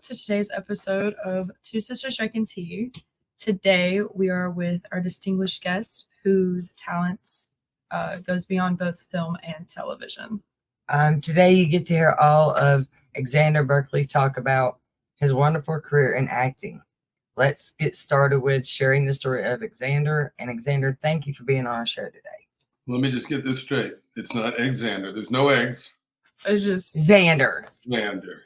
to today's episode of Two Sisters Drinking Tea. Today we are with our distinguished guest whose talents goes beyond both film and television. Today you get to hear all of Xander Berkeley talk about his wonderful career in acting. Let's get started with sharing the story of Xander. And Xander, thank you for being on our show today. Let me just get this straight. It's not Xander. There's no eggs. It's just Xander. Xander.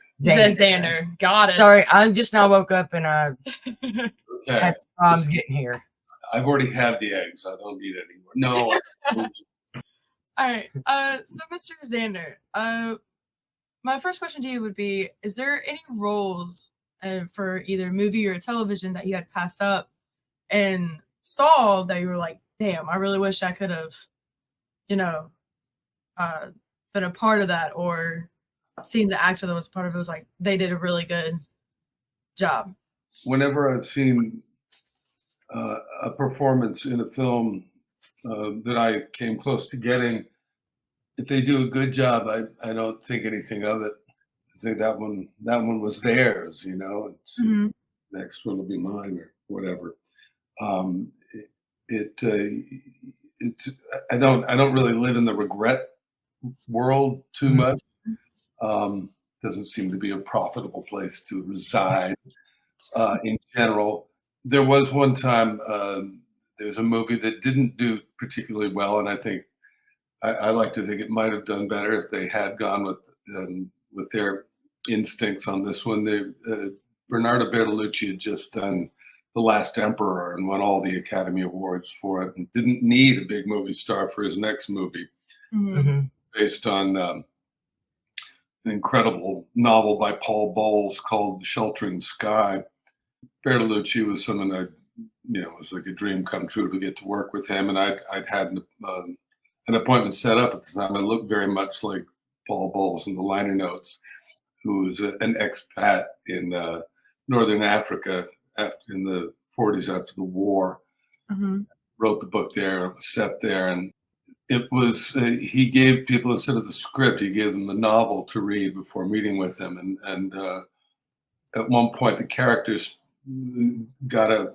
Got it. Sorry, I just now woke up and I had some problems getting here. I've already had the eggs. I don't need any more. No. All right. So Mr. Xander, my first question to you would be, is there any roles for either movie or television that you had passed up and saw that you were like, damn, I really wish I could have, been a part of that, or seen the actor that was part of it was like, they did a really good job? Whenever I've seen a performance in a film that I came close to getting, if they do a good job, I don't think anything of it. I say that one was theirs, It's, next one will be mine or whatever. I don't really live in the regret world too much. Doesn't seem to be a profitable place to reside in general. There was one time there was a movie that didn't do particularly well, and I think I like to think it might have done better if they had gone with their instincts on this one. Bernardo Bertolucci had just done The Last Emperor and won all the Academy Awards for it, and didn't need a big movie star for his next movie, based on an incredible novel by Paul Bowles called The Sheltering Sky. Bertolucci was someone that, it was like a dream come true to get to work with him, and I'd had an appointment set up at the time. I looked very much like Paul Bowles in the liner notes, who was an expat in Northern Africa in the 40s after the war. Wrote the book there, it was set there, and it was he gave people, instead of the script, he gave them the novel to read before meeting with him, and at one point the characters got a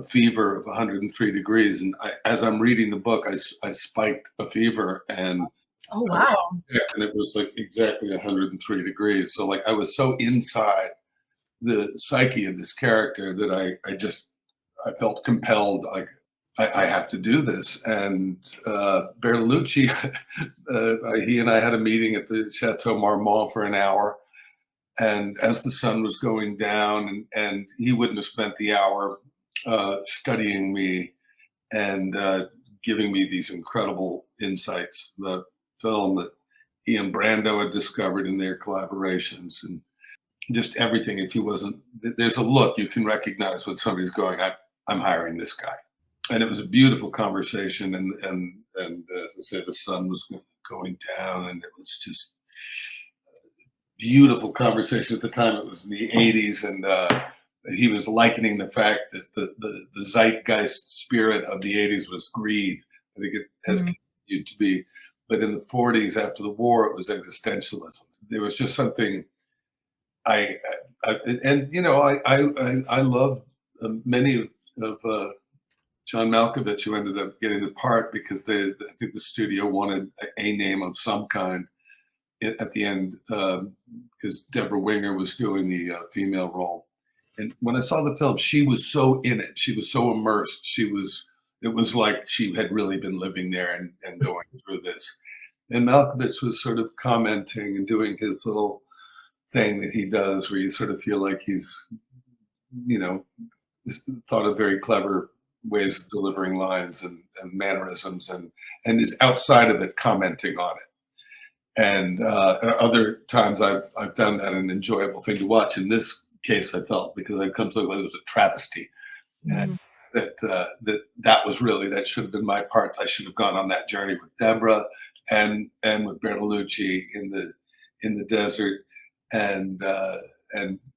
fever of 103 degrees, and as I'm reading the book, I spiked a fever, and oh wow, and it was like exactly 103 degrees. So like I was so inside the psyche of this character that I felt compelled, like I have to do this. And Bertolucci, he and I had a meeting at the Chateau Marmont for an hour, and as the sun was going down, and he wouldn't have spent the hour studying me and giving me these incredible insights, the film that he and Brando had discovered in their collaborations, and just everything. If he wasn't, there's a look you can recognize when somebody's going, I'm hiring this guy. And it was a beautiful conversation, and as I said, the sun was going down, and it was just beautiful conversation. At the time, it was in the 80s, and he was likening the fact that the zeitgeist spirit of the 80s was greed. I think it has continued to be. But in the 40s, after the war, it was existentialism. There was just something I love many of John Malkovich, who ended up getting the part because I think the studio wanted a name of some kind at the end, because Deborah Winger was doing the female role. And when I saw the film, she was so in it. She was so immersed. It was like she had really been living there and going through this. And Malkovich was sort of commenting and doing his little thing that he does, where you sort of feel like he's, thought of very clever ways of delivering lines and mannerisms, and is outside of it commenting on it. And other times I've found that an enjoyable thing to watch. In this case, I felt, because it comes like it was a travesty, and that was really, that should have been my part. I should have gone on that journey with Deborah and with Bertolucci in the desert, and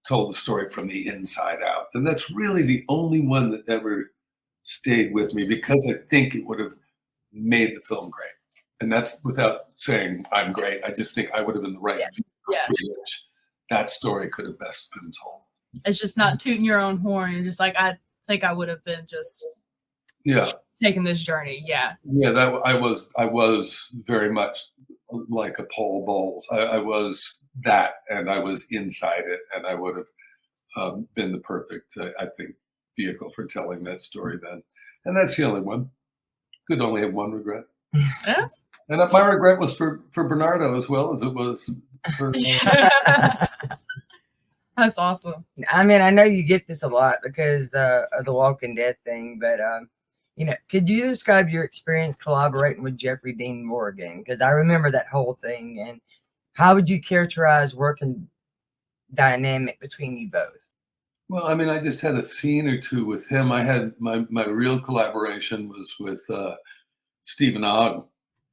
told the story from the inside out. And that's really the only one that ever stayed with me, because I think it would have made the film great. And that's without saying I'm great. I just think I would have been the right vehicle for which that story could have best been told. It's just not tooting your own horn and just like, I think I would have been just taking this journey. Yeah. Yeah, that I was very much like a pole bowls. I was that, and I was inside it, and I would have been the perfect, I think, vehicle for telling that story then. And that's the only one. Could only have one regret. Yeah. And my regret was for Bernardo as well as it was for. That's awesome. I mean, I know you get this a lot because of the Walking Dead thing, but could you describe your experience collaborating with Jeffrey Dean Morgan? Because I remember that whole thing. And how would you characterize working dynamic between you both? Well, I mean, I just had a scene or two with him. I had my real collaboration was with Stephen Ogg,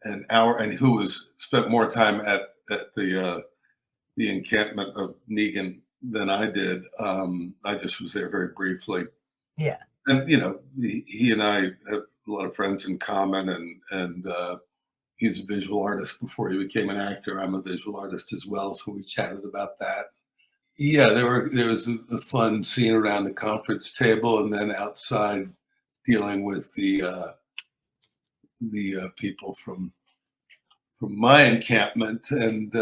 and who was spent more time at the encampment of Negan than I did. I just was there very briefly. Yeah. And he and I have a lot of friends in common, and he's a visual artist before he became an actor. I'm a visual artist as well, so we chatted about that. Yeah, there was a fun scene around the conference table, and then outside dealing with the people from my encampment, and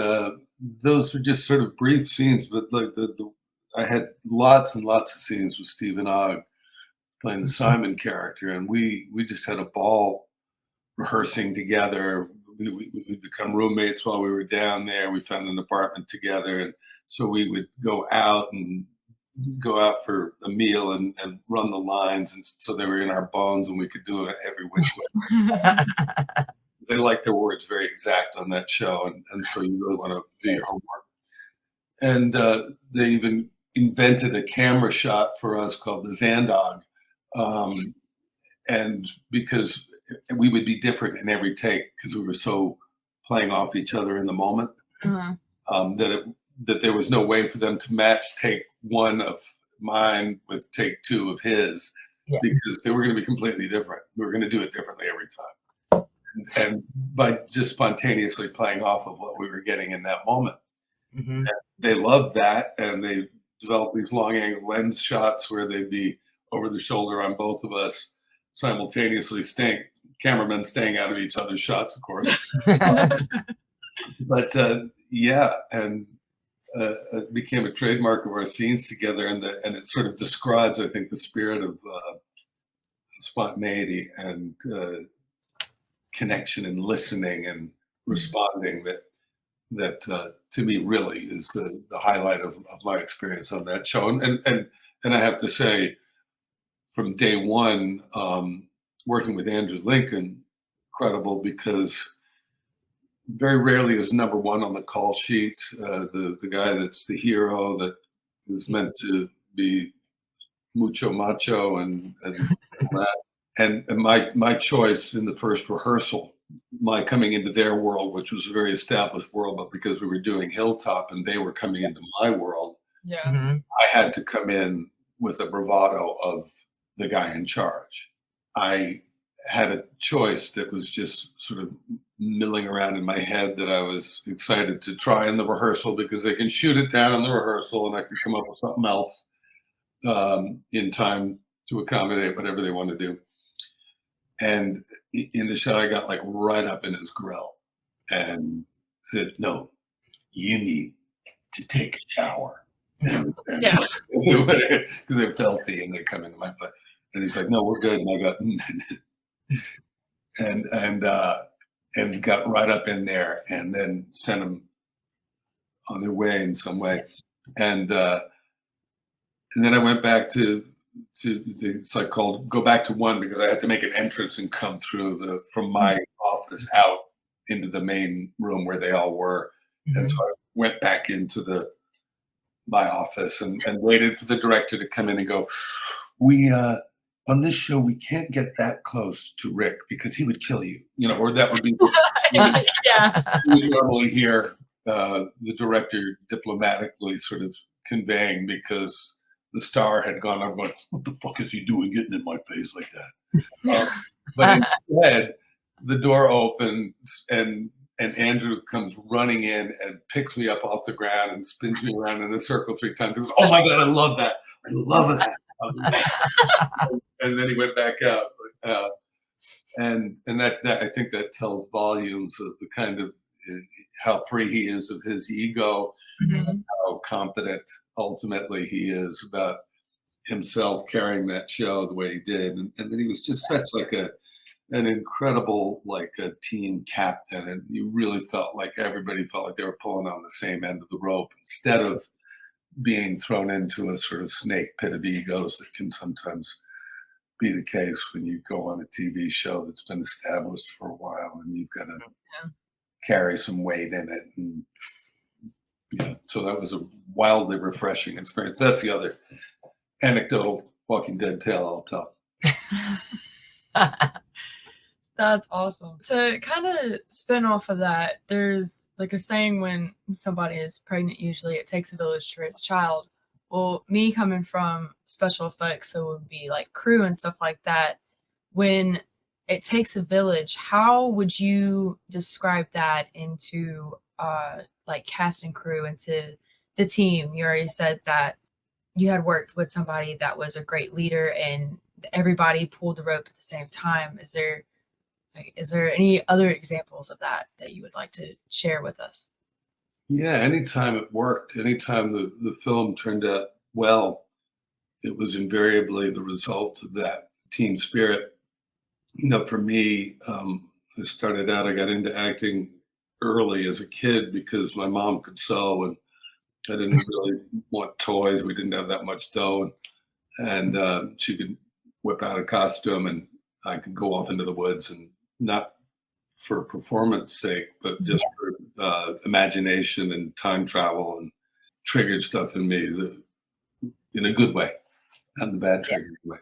those were just sort of brief scenes. But like I had lots and lots of scenes with Stephen Ogg playing the Simon character, and we just had a ball rehearsing together. We become roommates while we were down there. We found an apartment together, and so we would go out for a meal and run the lines, and so they were in our bones, and we could do it every which way. They like their words very exact on that show, and so you really want to do your homework. And they even invented a camera shot for us called the Xandog, and because we would be different in every take because we were so playing off each other in the moment, that there was no way for them to match take one of mine with take two of his, because they were going to be completely different. We were going to do it differently every time. And by just spontaneously playing off of what we were getting in that moment. Mm-hmm. They loved that, and they developed these long angle lens shots where they'd be over the shoulder on both of us simultaneously, cameramen staying out of each other's shots, of course. But and it became a trademark of our scenes together, and it sort of describes, I think, the spirit of spontaneity and connection and listening and responding that to me really is the highlight of my experience on that show. And I have to say, from day one, working with Andrew Lincoln, incredible, because very rarely is number one on the call sheet, the guy that's the hero that is meant to be mucho macho and that. And my choice in the first rehearsal, my coming into their world, which was a very established world, but because we were doing Hilltop and they were coming into my world, I had to come in with a bravado of the guy in charge. I had a choice that was just sort of milling around in my head that I was excited to try in the rehearsal, because they can shoot it down in the rehearsal and I can come up with something else in time to accommodate whatever they want to do. And in the show, I got like right up in his grill and said, "No, you need to take a shower." Because they're filthy and they come into my place. And he's like, "No, we're good." And I got and got right up in there, and then sent them on their way in some way. And then I went back to it's like called go back to one, because I had to make an entrance and come through from my office out into the main room where they all were. And so I went back into my office and waited for the director to come in and go, "We on this show we can't get that close to Rick because he would kill you," or that would be you would normally hear the director diplomatically sort of conveying, because the star had gone up going, "What the fuck is he doing getting in my face like that?" But instead, the door opened and and Andrew comes running in and picks me up off the ground and spins me around in a circle 3 times. He goes, "Oh my God, I love that. I love that." And then he went back out. Uh, and that I think that tells volumes of the kind of how free he is of his ego, Mhm. how confident ultimately he is about himself carrying that show the way he did, and then he was just such like an incredible like a team captain, and you really felt like everybody felt like they were pulling on the same end of the rope instead of being thrown into a sort of snake pit of egos that can sometimes be the case when you go on a TV show that's been established for a while and you've got to Yeah. carry some weight in it. And yeah, so that was a wildly refreshing experience. That's the other anecdotal Walking Dead tale I'll tell. That's awesome. To kind of spin off of that, there's like a saying when somebody is pregnant, usually it takes a village to raise a child. Well, me coming from special effects, so it would be like crew and stuff like that. When it takes a village, how would you describe that into like cast and crew, into the team? You already said that you had worked with somebody that was a great leader and everybody pulled the rope at the same time. Is there any other examples of that that you would like to share with us? Yeah, anytime it worked, anytime the film turned out well, it was invariably the result of that team spirit. For me, I started out, I got into acting early as a kid because my mom could sew and I didn't really want toys. We didn't have that much dough. And she could whip out a costume and I could go off into the woods and not for performance sake, but just for imagination and time travel and triggered stuff in me in a good way, not in the bad triggered way.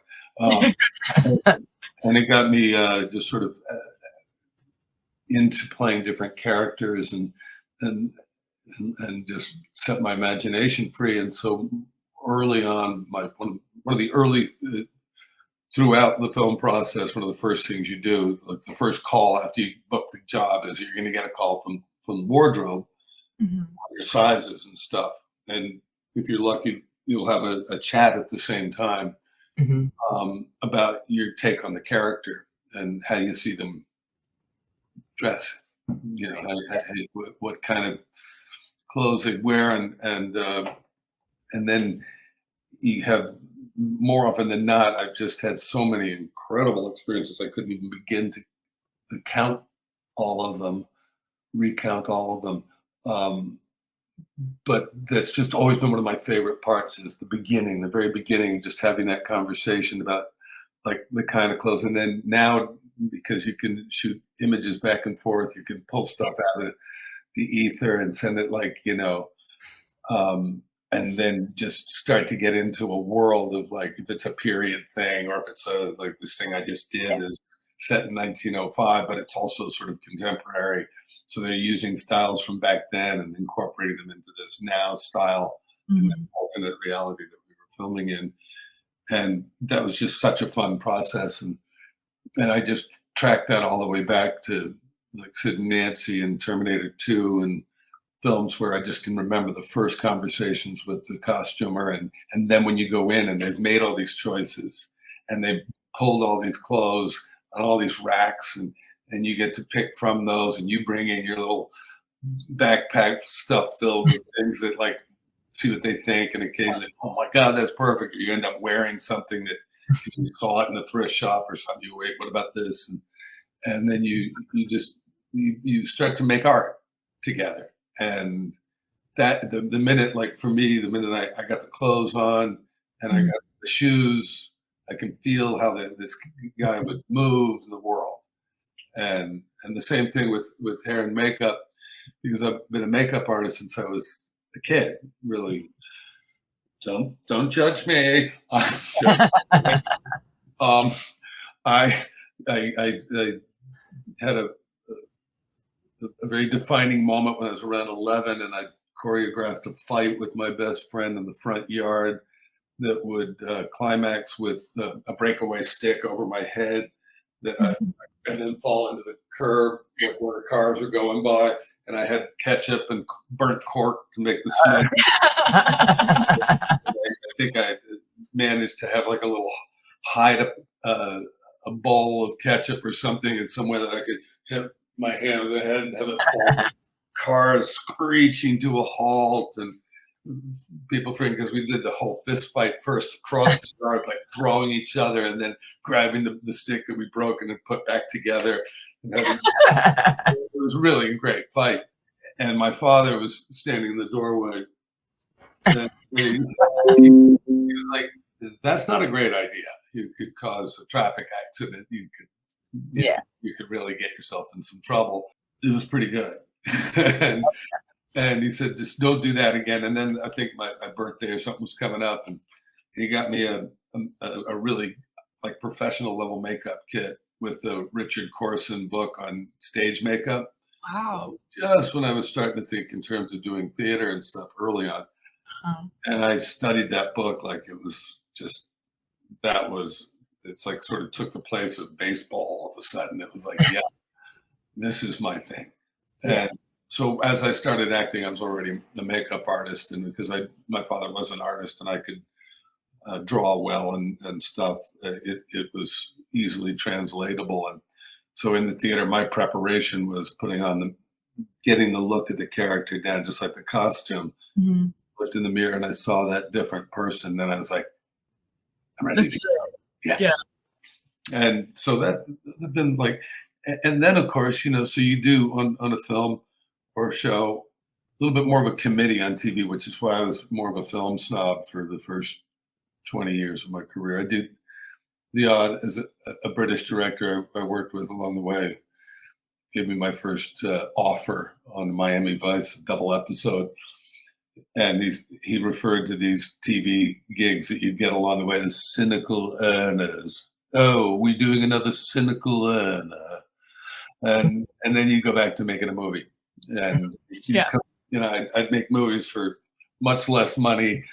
And it got me just sort of into playing different characters and and just set my imagination free. And so early on, one of the early throughout the film process, one of the first things you do, like the first call after you book the job, is you're going to get a call from wardrobe Mhm. on your sizes and stuff. And if you're lucky, you'll have a chat at the same time Mhm. about your take on the character and how you see them dress. What kind of clothes they wear, and then you have more often than not. I've just had so many incredible experiences. I couldn't even begin to count all of them, recount all of them. But that's just always been one of my favorite parts is the beginning, the very beginning, just having that conversation about like the kind of clothes. And then now, because you can shoot images back and forth, you can pull stuff out of the ether and send it and then just start to get into a world of like if it's a period thing or if it's like this thing I just did is set in 1905, but it's also sort of contemporary. So they're using styles from back then and incorporating them into this now style in the Mhm. alternate reality that we were filming in. And that was just such a fun process. And I just tracked that all the way back to like Sid and Nancy and Terminator 2 and films where I just can remember the first conversations with the costumer and then when you go in and they've made all these choices and they've pulled all these clothes on all these racks and you get to pick from those and you bring in your little backpack stuff filled with things that like see what they think and occasionally, oh my God, that's perfect. Or you end up wearing something that you saw it in a thrift shop or something. You wait, what about this? And then you start to make art together. And that the minute, like for me, the minute I got the clothes on and I Mhm. got the shoes, I can feel how this guy would move in the world. And the same thing with hair and makeup, because I've been a makeup artist since I was a kid. Really, don't judge me. I'm just um, I had a very defining moment when I was around 11, and I choreographed a fight with my best friend in the front yard that would climax with a breakaway stick over my head. that and then fall into the curb where the cars were going by, and I had ketchup and burnt cork to make the smoke. I think I managed to have like a little hide a bowl of ketchup or something in somewhere that I could hit my hand on the head and have it fall. Cars screeching to a halt, and people think because we did the whole fist fight first across the yard, like throwing each other and then grabbing the stick that we broke and then put back together. It was really a great fight. And my father was standing in the doorway. And he was like, "That's not a great idea. You could cause a traffic accident. You could really get yourself in some trouble." It was pretty good. and he said, "Just don't do that again." And then I think my birthday or something was coming up, and he got me a really like professional level makeup kit with the Richard Corson book on stage makeup. Wow. Just when I was starting to think in terms of doing theater and stuff early on. And I studied that book like it was just, it's like sort of took the place of baseball all of a sudden. It was like, yeah, this is my thing. And so as I started acting, I was already a makeup artist. And because my father was an artist and I could draw well and stuff, it was easily translatable. And so in the theater, my preparation was getting the look of the character down, just like the costume. Looked in the mirror and I saw that different person. Then I was like, I'm ready. Yeah. And so that's been like, and then of course, so you do on a film or a show, a little bit more of a committee on TV, which is why I was more of a film snob for the first 20 years of my career. I did the odd as a British director I worked with along the way. Gave me my first offer on Miami Vice, double episode. And he referred to these TV gigs that you'd get along the way as cynical earners. Oh, we're doing another cynical earner. And then you go back to making a movie. And, I'd make movies for much less money.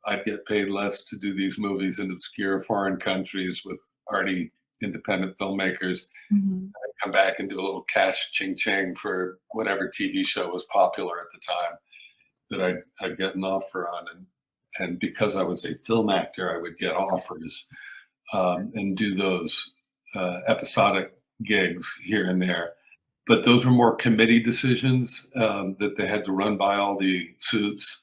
I'd get paid less to do these movies in obscure foreign countries with arty independent filmmakers. I'd come back and do a little cash ching-ching for whatever TV show was popular at the time that I'd get an offer on. And because I was a film actor, I would get offers and do those episodic gigs here and there. But those were more committee decisions that they had to run by all the suits,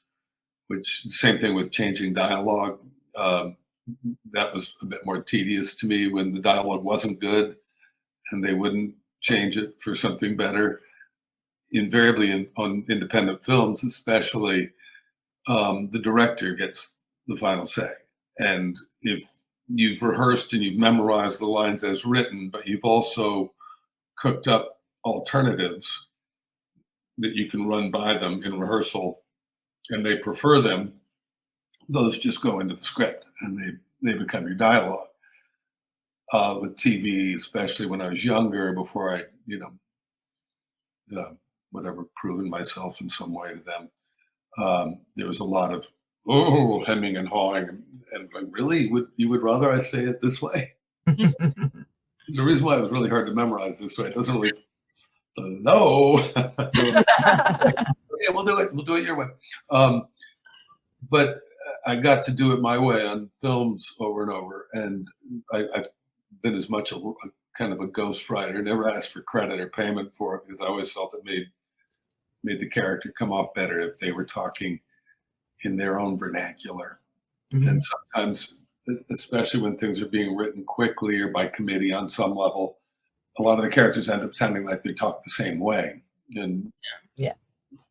which same thing with changing dialogue. That was a bit more tedious to me when the dialogue wasn't good and they wouldn't change it for something better. Invariably on independent films, especially, the director gets the final say. And if you've rehearsed and you've memorized the lines as written, but you've also cooked up alternatives that you can run by them in rehearsal and they prefer them, those just go into the script and they become your dialogue. With TV, especially when I was younger, before I, whatever, proven myself in some way to them, there was a lot of hemming and hawing, and like, really, you would rather I say it this way? There's a reason why it was really hard to memorize this way. It doesn't really. No. Yeah, we'll do it. We'll do it your way. But I got to do it my way on films over and over, and I've been as much a kind of a ghostwriter. Never asked for credit or payment for it because I always felt it made the character come off better if they were talking in their own vernacular. And sometimes, especially when things are being written quickly or by committee on some level, a lot of the characters end up sounding like they talk the same way. And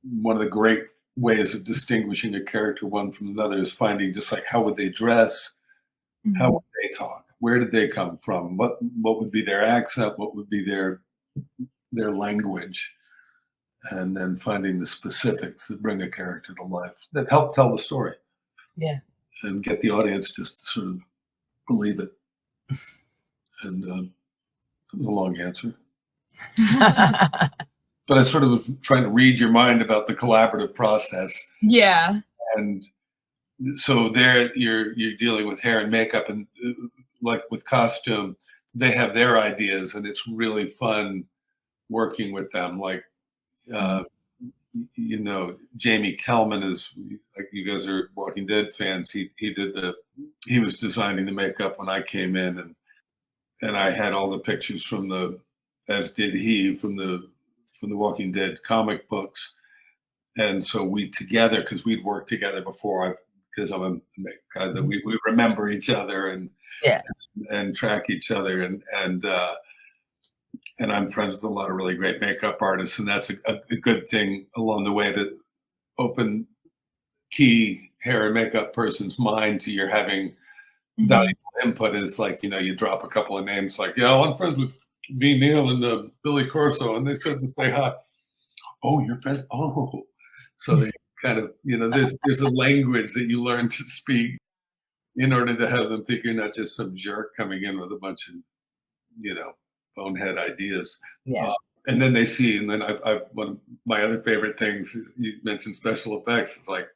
one of the great ways of distinguishing a character one from another is finding just like how would they dress, how would they talk, where did they come from, what would be their accent, what would be their language, and then finding the specifics that bring a character to life that help tell the story. Yeah. And get the audience just to sort of believe it. And a long answer. But I sort of was trying to read your mind about the collaborative process. Yeah. And so there you're dealing with hair and makeup and like with costume, they have their ideas, and it's really fun working with them. Like, uh, you know, Jamie Kellman is, like, you guys are Walking Dead fans. He was designing the makeup when I came in, and I had all the pictures from as did he, from the Walking Dead comic books. And so we together, because we'd worked together before, because I'm a guy that we remember each other Yeah. and track each other, and I'm friends with a lot of really great makeup artists, and that's a good thing along the way, to open key hair and makeup person's mind to your having valuable input. Is like, you know, you drop a couple of names like, yeah, I'm friends with V. Neal and Billy Corso, and they said to say hi. Oh, you're friends? Oh. So they kind of, you know, there's a language that you learn to speak in order to have them think you're not just some jerk coming in with a bunch of, you know, bonehead ideas. Yeah. And then they see, and then I've one of my other favorite things, you mentioned special effects, is like,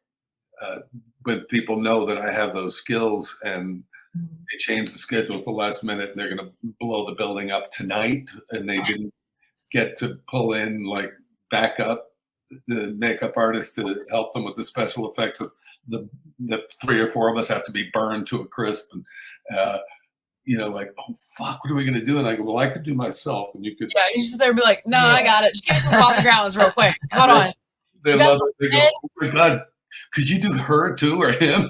when people know that I have those skills and they change the schedule at the last minute and they're going to blow the building up tonight, and they didn't get to pull in like backup the makeup artist to help them with the special effects of the 3 or 4 of us have to be burned to a crisp, and you know, like, oh fuck, what are we gonna do? And I go, well, I could do myself, and you could. Yeah, you just there be like, no, I got it. Just give me some coffee grounds real quick. Hold on. They You got love some it. They go, bread? oh my god, could you do her too, or him?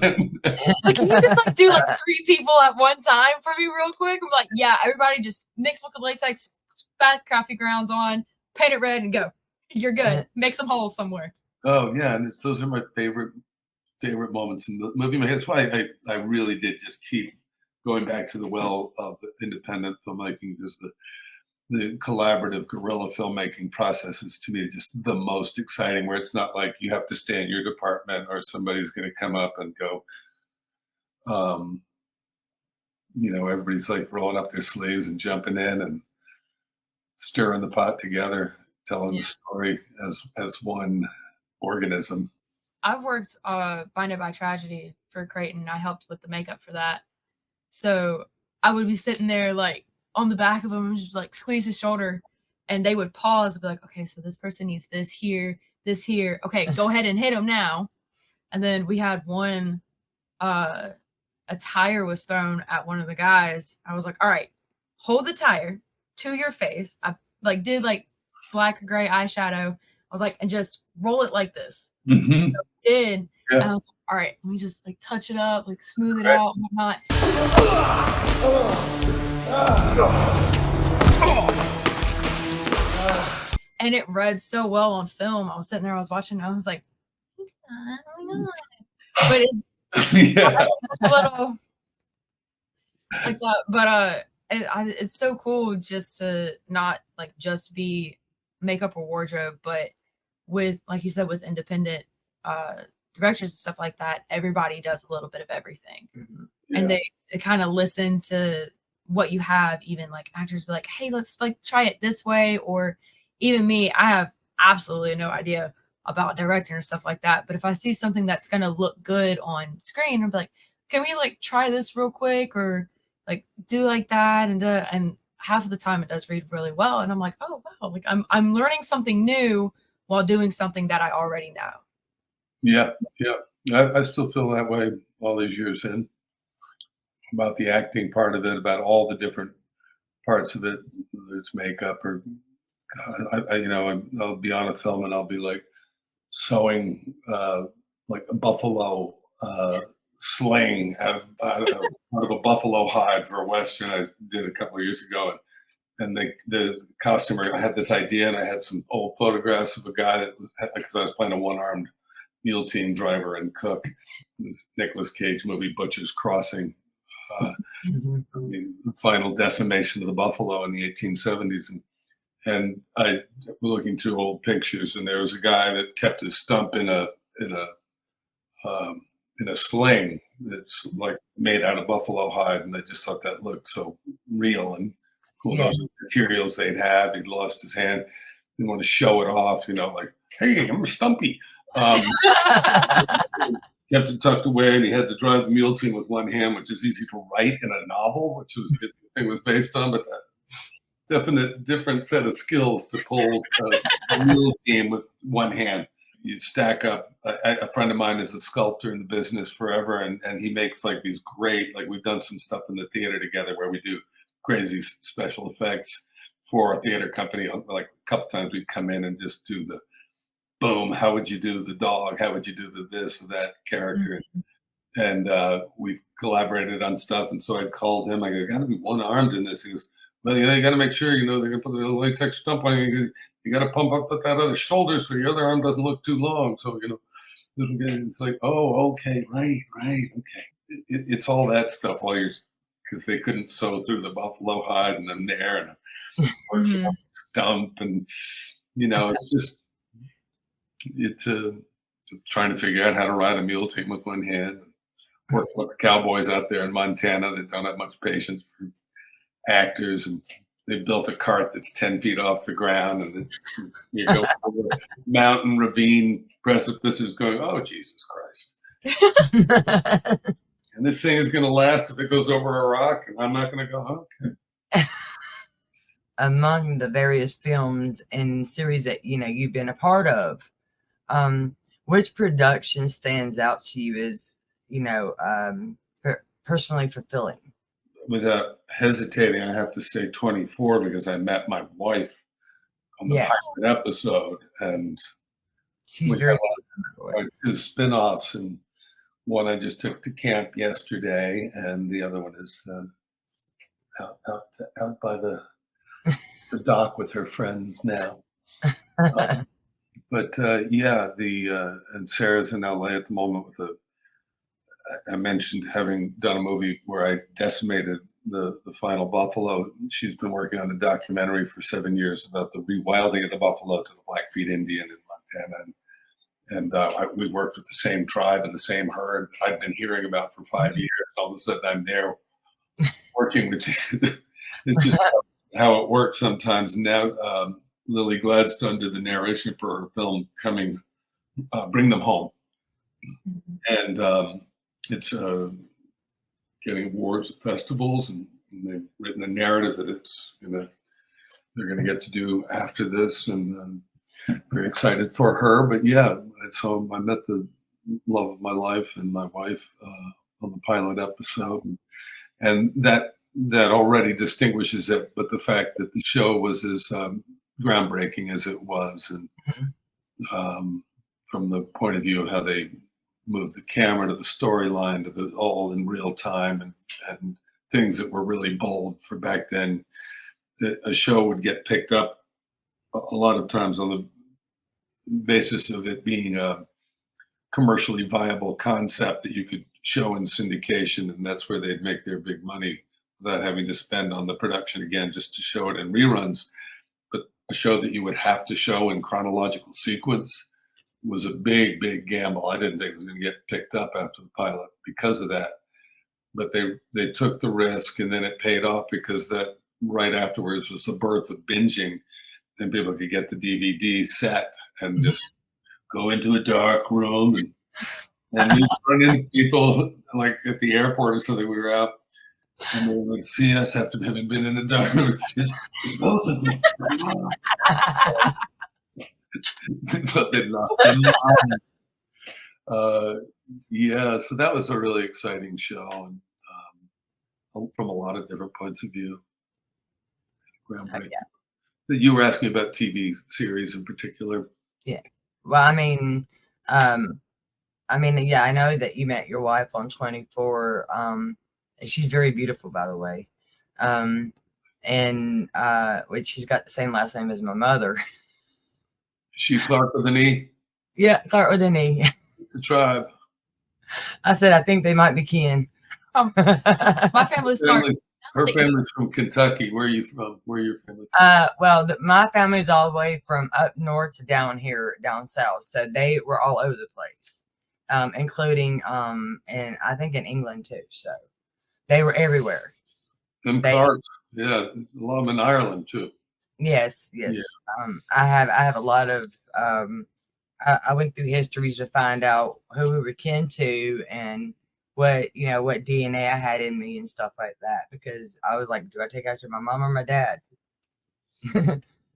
Like, can you just like do like 3 people at one time for me real quick? I'm like, yeah, everybody just mix with the latex, spat coffee grounds on, paint it red, and go. You're good. Make some holes somewhere. Oh yeah, and those are my favorite moments in the movie. That's why I really did just keep going back to the well of independent filmmaking, because the collaborative guerrilla filmmaking process is, to me, just the most exciting, where it's not like you have to stay in your department or somebody's going to come up and go, you know, everybody's like rolling up their sleeves and jumping in and stirring the pot together, telling the story as one organism. I've worked Blinded by Tragedy for Creighton. I helped with the makeup for that. So I would be sitting there like on the back of him and just like squeeze his shoulder, and they would pause and be like, okay, so this person needs this here, this here. Okay, go ahead and hit him now. And then we had one, a tire was thrown at one of the guys. I was like, all right, hold the tire to your face. I like did like black or gray eyeshadow. I was like, and just roll it like this. Mm-hmm. So I did. Yeah. And I was like, all right, let me just like touch it up, like smooth it out and whatnot. And it read so well on film. I was sitting there, I was watching, and I was like, oh my God. But Yeah. it's a little like that. But it's so cool just to not like just be makeup or wardrobe, but with, like you said, with independent directors and stuff like that, everybody does a little bit of everything. And they kind of listen to what you have. Even like actors be like, hey, let's like try it this way. Or even me, I have absolutely no idea about directing or stuff like that. But if I see something that's going to look good on screen, I'm like, can we like try this real quick, or like do like that? And half of the time it does read really well. And I'm like, oh, wow, like I'm learning something new while doing something that I already know. Yeah. I still feel that way all these years in, about the acting part of it, about all the different parts of it, whether it's makeup or, you know, I'll be on a film and I'll be like sewing like a buffalo sling out of a buffalo hide for a Western I did a couple of years ago. And the costumer, I had this idea, and I had some old photographs of a guy that was, because I was playing a one-armed mule team driver and cook, this Nicolas Cage movie, Butcher's Crossing, the final decimation of the buffalo in the 1870s. And I was looking through old pictures, and there was a guy that kept his stump in a sling that's like made out of buffalo hide, and I just thought that looked so real and cool. Yeah. Those materials they'd have. He'd lost his hand. Didn't want to show it off, you know, like, hey, I'm Stumpy. kept it tucked away, and he had to drive the mule team with one hand, which is easy to write in a novel, which was it was based on, but different set of skills to pull a mule team with one hand. You stack up. A friend of mine is a sculptor in the business forever, and he makes like these great, like we've done some stuff in the theater together where we do crazy special effects for a theater company. Like a couple times we'd come in and just do the boom. How would you do the dog? How would you do the this or that character? And we've collaborated on stuff. And so I called him. I go, got to be one armed in this. He goes, well, you got to make sure, they're going to put the latex stump on you. You got to pump up that other shoulder so your other arm doesn't look too long. So, it's like, oh, okay, right, okay. It's all that stuff while you're, because they couldn't sew through the buffalo hide and then there and stump. And, it's just, it's trying to figure out how to ride a mule team with one hand. Work with the cowboys out there in Montana that don't have much patience for actors, and they built a cart that's 10 feet off the ground, and you go over mountain, ravine, precipices going, oh, Jesus Christ. And this thing is going to last if it goes over a rock, and I'm not going to go, okay. Among the various films and series that, you've been a part of, which production stands out to you as, personally fulfilling? Without hesitating, I have to say 24 because I met my wife on the pilot episode, and she's very good. 2 spin-offs, and one I just took to camp yesterday, and the other one is out by the dock with her friends now. But and Sarah's in LA at the moment with I mentioned having done a movie where I decimated the final buffalo. She's been working on a documentary for 7 years about the rewilding of the buffalo to the Blackfeet Indian in Montana. And we worked with the same tribe and the same herd I'd been hearing about for 5 years. All of a sudden I'm there working with it's just how it works sometimes. Now Lily Gladstone did the narration for her film coming, Bring Them Home. And it's getting awards at festivals, and they've written a narrative that they're going to get to do after this, and very excited for her. But so I met the love of my life and my wife on the pilot episode, and that already distinguishes it. But the fact that the show was as groundbreaking as it was, and from the point of view of how they move the camera to the storyline to all in real time, and things that were really bold for back then. A show would get picked up a lot of times on the basis of it being a commercially viable concept that you could show in syndication, and that's where they'd make their big money without having to spend on the production again just to show it in reruns. But a show that you would have to show in chronological sequence was a big gamble. I didn't think it was going to get picked up after the pilot because of that. But they took the risk, and then it paid off because that right afterwards was the birth of binging, and people could get the DVD set and just go into a dark room and we run into people like at the airport or something. We were out and they would see us after having been in a dark room. It's both of them. But they lost their mind. So that was a really exciting show, and from a lot of different points of view. Groundbreaking. You were asking about TV series in particular. Yeah. Well, I know that you met your wife on 24. And she's very beautiful, by the way. Which she's got the same last name as my mother. She Clark with an E? Yeah, Clark with an E. The tribe. I said, I think they might be kin. My family's Clark. Her family's from Kentucky. Where are you from? Where are your family from? My family's all the way from up north to down here, down south. So they were all over the place, including, and I think in England too. So they were everywhere. And Clark, a lot of them in Ireland too. Yes. Yeah. I have a lot of I went through histories to find out who we were kin to and what what DNA I had in me and stuff like that, because I was like, do I take after my mom or my dad?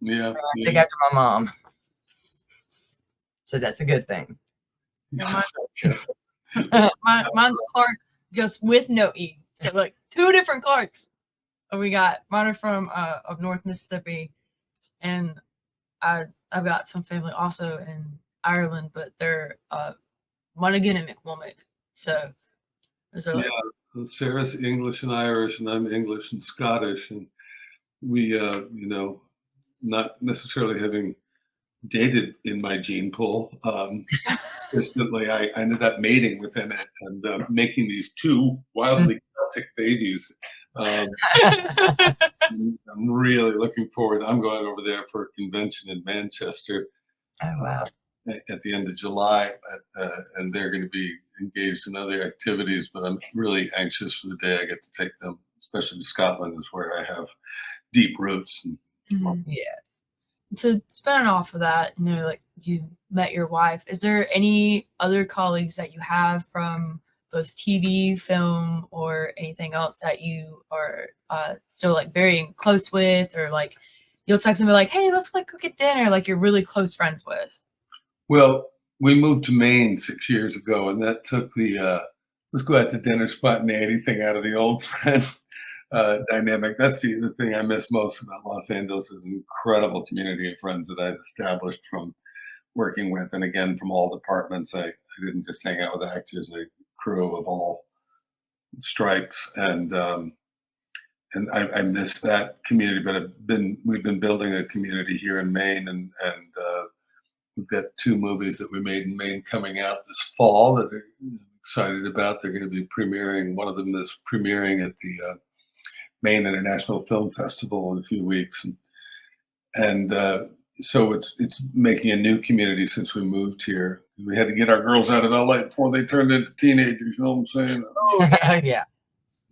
Yeah, I take after my mom, so that's a good thing. Yeah, mine's Clark, just with no E. So like 2 different Clarks. We got mine are from of North Mississippi, and I've got some family also in Ireland, but they're Monaghan and McWillick. So those are yeah. like Well, Sarah's English and Irish, and I'm English and Scottish, and we, not necessarily having dated in my gene pool. Instantly, I ended up mating within it and making these 2 wildly Celtic babies. Um, I'm really looking forward. I'm going over there for a convention in Manchester Oh wow. at the end of July, and they're going to be engaged in other activities. But I'm really anxious for the day I get to take them, especially to Scotland, is where I have deep roots. And, Mhm. Yes. So spinning off of that, like you met your wife. Is there any other colleagues that you have from both TV, film, or anything else that you are still like very close with, or like you'll text and be like, "Hey, let's like go get dinner," like you're really close friends with? well, we moved to Maine 6 years ago, and that took the let's go out to dinner spontaneity thing out of the old friend dynamic. That's the thing I miss most about Los Angeles is an incredible community of friends that I've established from working with, and again from all departments. I didn't just hang out with actors; a crew of all stripes, and I miss that community. But we've been building a community here in Maine, and we've got 2 movies that we made in Maine coming out this fall that I'm excited about. They're going to be premiering. One of them is premiering at the Maine International Film Festival in a few weeks, and so it's making a new community since we moved here. We had to get our girls out of LA before they turned into teenagers. You know what I'm saying? Oh yeah.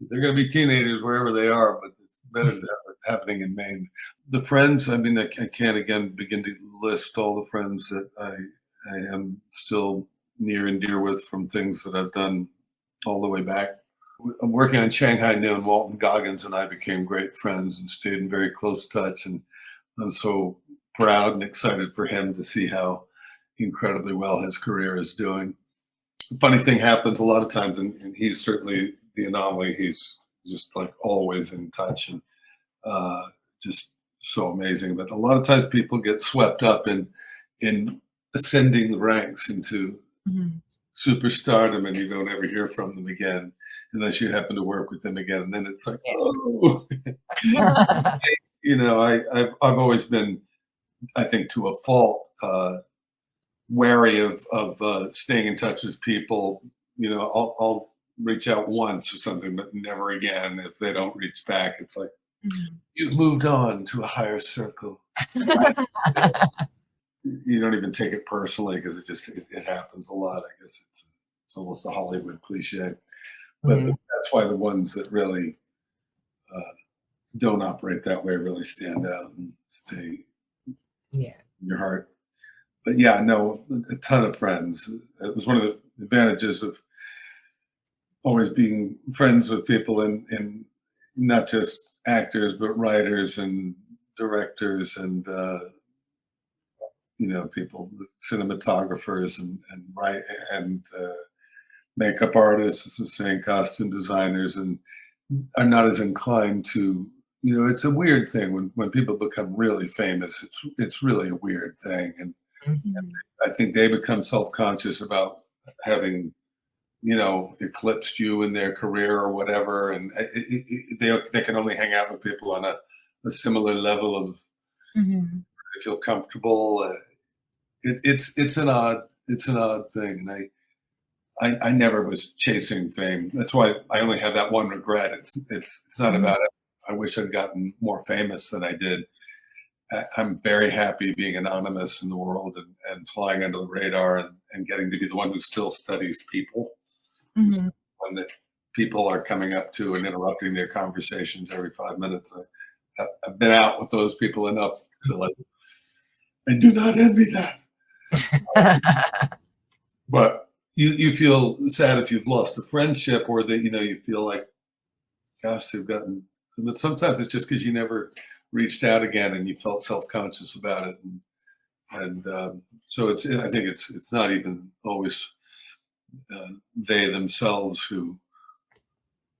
They're going to be teenagers wherever they are, but it's better than happening in Maine. The friends, I mean, I can't again begin to list all the friends that I am still near and dear with from things that I've done all the way back. I'm working on Shanghai Noon. Walton Goggins and I became great friends and stayed in very close touch. And I'm so proud and excited for him to see how incredibly well his career is doing. The funny thing happens a lot of times, and he's certainly the anomaly. He's just like always in touch and just so amazing. But a lot of times people get swept up in ascending the ranks into Mhm. superstardom, and you don't ever hear from them again unless you happen to work with them again. And then it's like, oh, I've always been, I think, to a fault, wary of staying in touch with people. I'll reach out once or something, but never again. If they don't reach back, it's like Mhm. you've moved on to a higher circle. You don't even take it personally because it happens a lot. I guess it's almost a Hollywood cliche, but Mhm. that's why the ones that really don't operate that way really stand out and stay Yeah. in your heart. But yeah, no, a ton of friends. It was one of the advantages of always being friends with people in not just actors, but writers and directors and people, cinematographers and right and makeup artists, as I was saying, costume designers, and are not as inclined to. It's a weird thing when people become really famous. It's really a weird thing, and Mhm. I think they become self-conscious about having eclipsed you in their career or whatever, and they can only hang out with people on a similar level of Mhm. they feel comfortable. It's an odd thing, and I never was chasing fame. That's why I only have that one regret. It's not Mhm. about it. I wish I'd gotten more famous than I did. I'm very happy being anonymous in the world and flying under the radar and getting to be the one who still studies people. Mhm. One that people are coming up to and interrupting their conversations every 5 minutes. I've been out with those people enough to like. I do not envy that. But you feel sad if you've lost a friendship, or that you feel like, gosh, they've gotten. But sometimes it's just because you never reached out again and you felt self-conscious about it, and so I think it's not even always they themselves who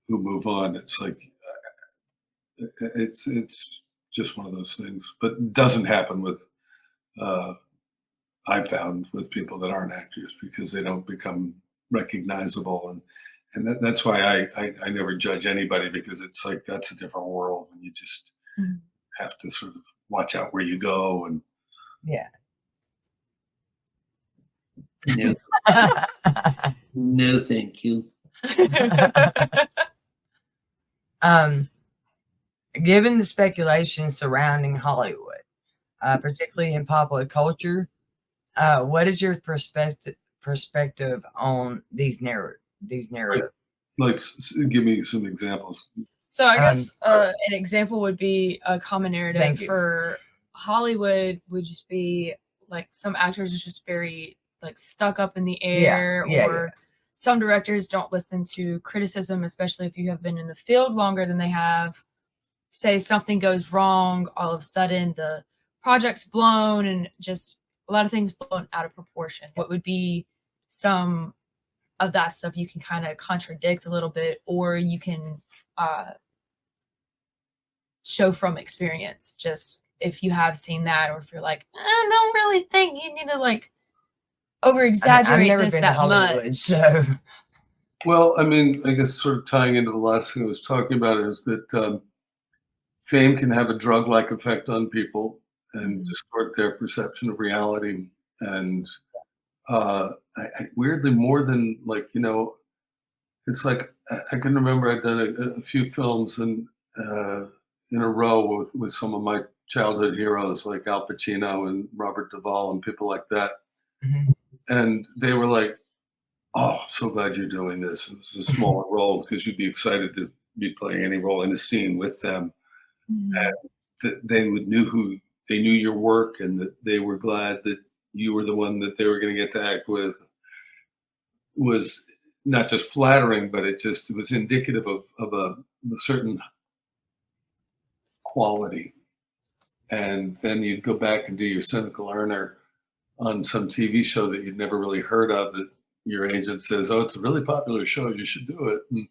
move on. It's like it's just one of those things, but it doesn't happen with. I found with people that aren't actors because they don't become recognizable, and that's why I never judge anybody, because it's like that's a different world, and you just Mhm. have to sort of watch out where you go. And Yeah. No, no, thank you. um, Given the speculation surrounding Hollywood, particularly in popular culture, what is your perspective on these narratives? like, give me some examples. So I guess an example would be a common narrative Thank you. for Hollywood would just be like some actors are just very like stuck up in the air, or some directors don't listen to criticism, especially if you have been in the field longer than they have. Say something goes wrong, all of a sudden the project's blown and just a lot of things blown out of proportion. What would be some of that stuff you can kind of contradict a little bit, or you can show from experience, just if you have seen that, or if you're like, I don't really think you need to like over exaggerate I've never this been to that Hollywood, much. so Well, I mean, I guess sort of tying into the last thing I was talking about is that fame can have a drug-like effect on people and distort their perception of reality. And weirdly, more than like, it's like I can remember I'd done a few films in a row with some of my childhood heroes like Al Pacino and Robert Duvall and people like that. Mhm. And they were like, "Oh, so glad you're doing this." And it's a smaller role because you'd be excited to be playing any role in a scene with them. And that they knew your work, and that they were glad that you were the one that they were going to get to act with, was not just flattering, but it was indicative of a certain quality. And then you'd go back and do your cynical earner on some TV show that you'd never really heard of, that your agent says, "Oh, it's a really popular show, you should do it." And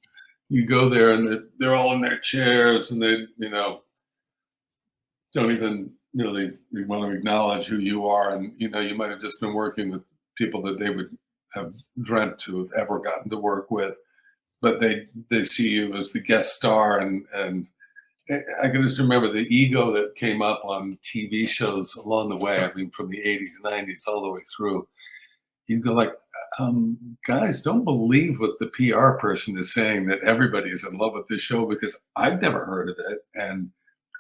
you go there and they're all in their chairs, and they, don't even really want to acknowledge who you are. And, you might have just been working with people that they would have dreamt to have ever gotten to work with, but they see you as the guest star. And I can just remember the ego that came up on TV shows along the way. I mean, from the 80s, 90s, all the way through. You'd go like, guys, don't believe what the PR person is saying, that everybody is in love with this show, because I've never heard of it. And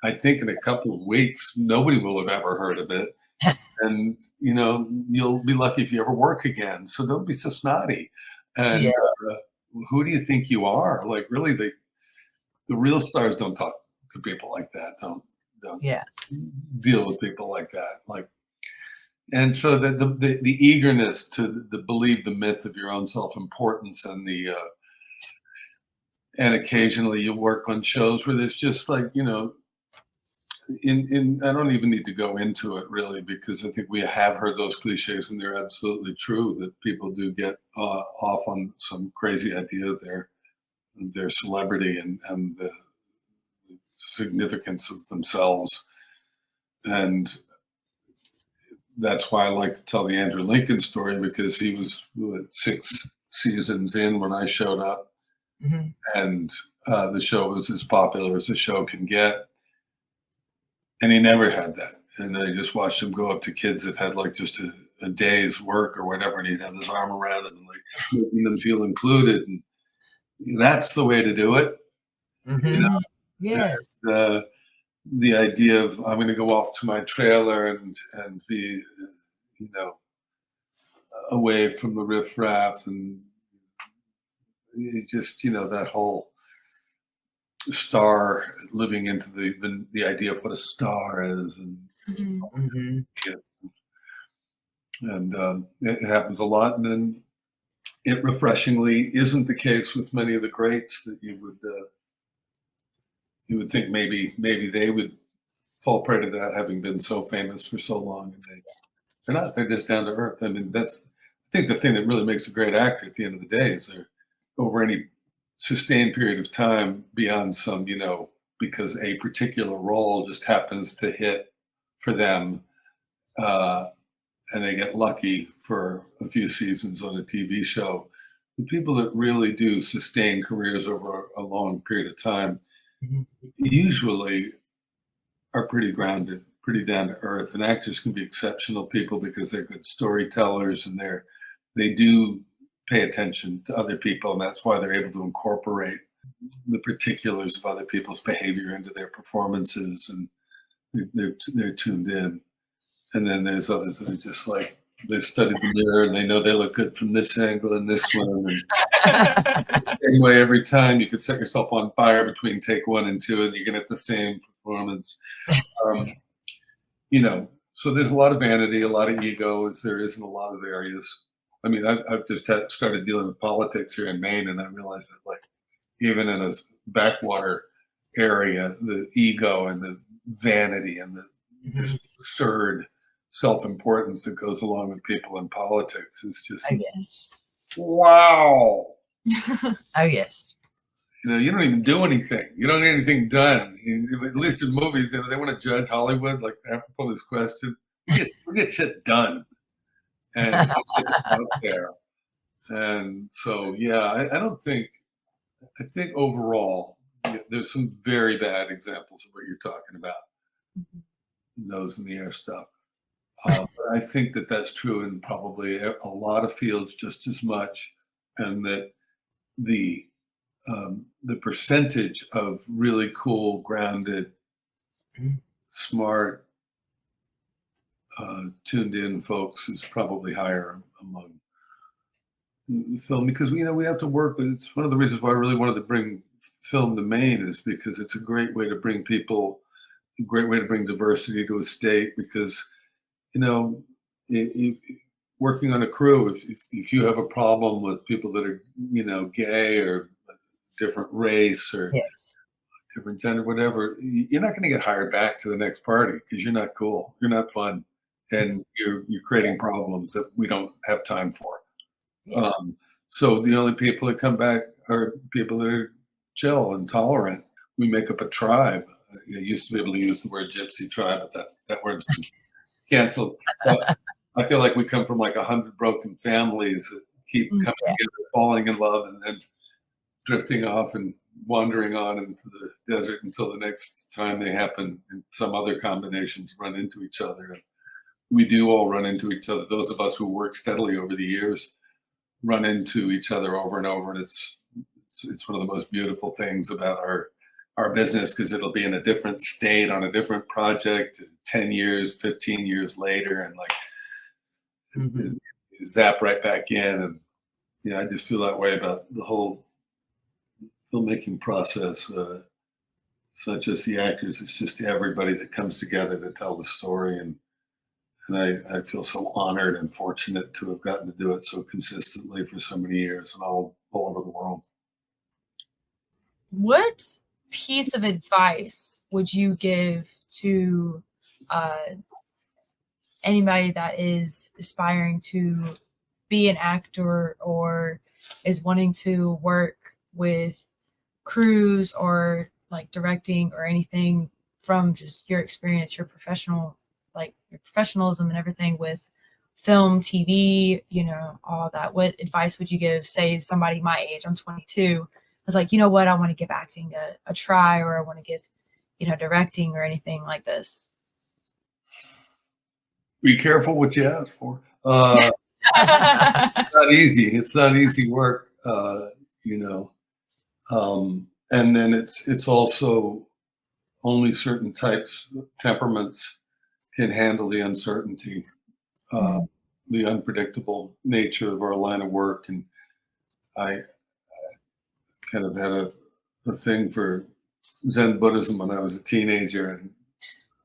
I think in a couple of weeks, nobody will have ever heard of it. And, you'll be lucky if you ever work again. So don't be so snotty. And Yeah. Who do you think you are? Like, really, the real stars don't talk to people like that. Don't Yeah. deal with people like that. Like, and so the eagerness to believe the myth of your own self-importance, and and occasionally you work on shows where there's just like, in I don't even need to go into it really, because I think we have heard those cliches and they're absolutely true, that people do get off on some crazy idea of their celebrity and the significance of themselves. And that's why I like to tell the Andrew Lincoln story, because he was 6 seasons in when I showed up, Mhm. and the show was as popular as the show can get. And he never had that. And I just watched him go up to kids that had like just a day's work or whatever, and he'd have his arm around them and like making them feel included. And that's the way to do it. Mhm. Yes. The idea of, I'm going to go off to my trailer and be, away from the riffraff, and it just, that whole star, living into the idea of what a star is, and Mhm. and it happens a lot. And then it refreshingly isn't the case with many of the greats that you would think maybe they would fall prey to that, having been so famous for so long. And they're not. They're just down to earth. I mean, that's I think the thing that really makes a great actor at the end of the day is they're over any sustained period of time beyond some, because a particular role just happens to hit for them, uh, and they get lucky for a few seasons on a TV show. The people that really do sustain careers over a long period of time Mhm. usually are pretty grounded, pretty down to earth. And actors can be exceptional people because they're good storytellers and they do pay attention to other people, and that's why they're able to incorporate the particulars of other people's behavior into their performances, and they're tuned in. And then there's others that are just like they've studied the mirror and they know they look good from this angle and this one. And anyway, every time you could set yourself on fire between take 1 and 2, and you can have the same performance. Um, so there's a lot of vanity, a lot of ego, as there is in a lot of areas. I mean, I've just started dealing with politics here in Maine, and I realized that, like, even in a backwater area, the ego and the vanity and the this absurd self-importance that goes along with people in politics is just Oh yes. wow. Oh yes. You don't even do anything. You don't get anything done. At least in movies, they want to judge Hollywood. Like, apropos this question, we get shit done, and it's out there. And so, yeah, I don't think. I think overall, there's some very bad examples of what you're talking about, nose in the air stuff. But I think that that's true in probably a lot of fields just as much, and that the percentage of really cool, grounded, smart, tuned in folks is probably higher among film, because we have to work with. It's one of the reasons why I really wanted to bring film to Maine, is because it's a great way to bring people, a great way to bring diversity to a state. Because you know, if, working on a crew, if you have a problem with people that are gay or different race or Yes. different gender, whatever, you're not going to get hired back to the next party because you're not cool, you're not fun, and you're creating problems that we don't have time for. Yeah. So the only people that come back are people that are chill and tolerant. We make up a tribe. I used to be able to use the word gypsy tribe, but that word's been canceled. But I feel like we come from like 100 broken families that keep coming together, falling in love, and then drifting off and wandering on into the desert until the next time they happen in some other combination to run into each other. And we do all run into each other. Those of us who work steadily over the years run into each other over and over, and it's one of the most beautiful things about our business, because it'll be in a different state on a different project 10 years, 15 years later, and like zap right back in. And I just feel that way about the whole filmmaking process. It's not just the actors, it's just everybody that comes together to tell the story. And I feel so honored and fortunate to have gotten to do it so consistently for so many years and all over the world. What piece of advice would you give to anybody that is aspiring to be an actor or is wanting to work with crews or like directing or anything, from just your experience, your professionalism and everything with film, TV, all that? What advice would you give, say, somebody my age? I'm 22. I was like, you know what, I want to give acting a try, or I want to give, directing or anything like this. Be careful what you ask for. It's not easy. It's not easy work, and then it's also only certain temperaments can handle the uncertainty, the unpredictable nature of our line of work. And I kind of had a thing for Zen Buddhism when I was a teenager, and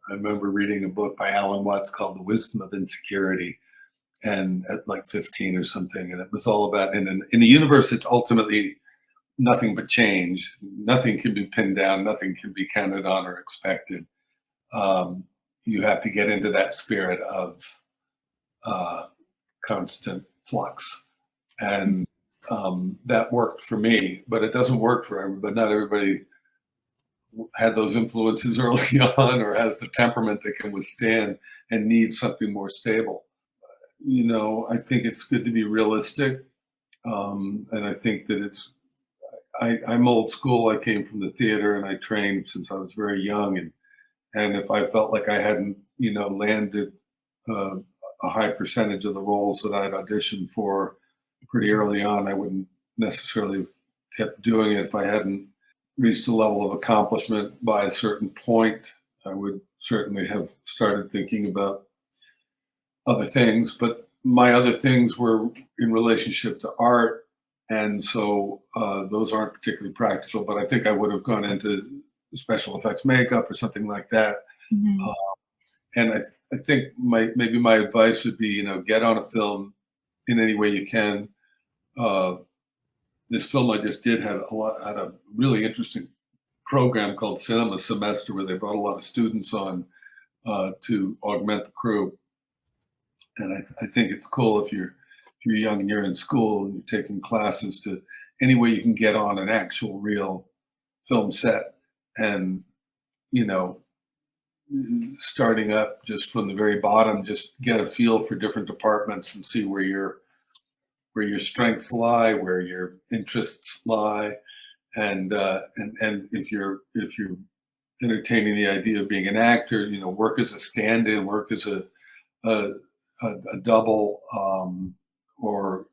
I remember reading a book by Alan Watts called The Wisdom of Insecurity. and at like 15 or something. And it was all about, in the universe, it's ultimately nothing but change. Nothing can be pinned down. Nothing can be counted on or expected. You have to get into that spirit of constant flux. And that worked for me, but it doesn't work for everybody. Not everybody had those influences early on or has the temperament that can withstand and needs something more stable. I think it's good to be realistic. And I think that I'm old school. I came from the theater and I trained since I was very young. And if I felt like I hadn't, landed a high percentage of the roles that I'd auditioned for pretty early on, I wouldn't necessarily kept doing it. If I hadn't reached a level of accomplishment by a certain point, I would certainly have started thinking about other things. But my other things were in relationship to art. And so those aren't particularly practical, but I think I would have gone into special effects makeup or something like that. Mhm. And I think maybe my advice would be, get on a film in any way you can. This film I just did had a really interesting program called Cinema Semester, where they brought a lot of students on to augment the crew. And I think it's cool if you're young and you're in school and you're taking classes, to any way you can get on an actual real film set, and starting up just from the very bottom, just get a feel for different departments and see where your strengths lie, where your interests lie, and if you're entertaining the idea of being an actor, work as a stand-in, work as a double, or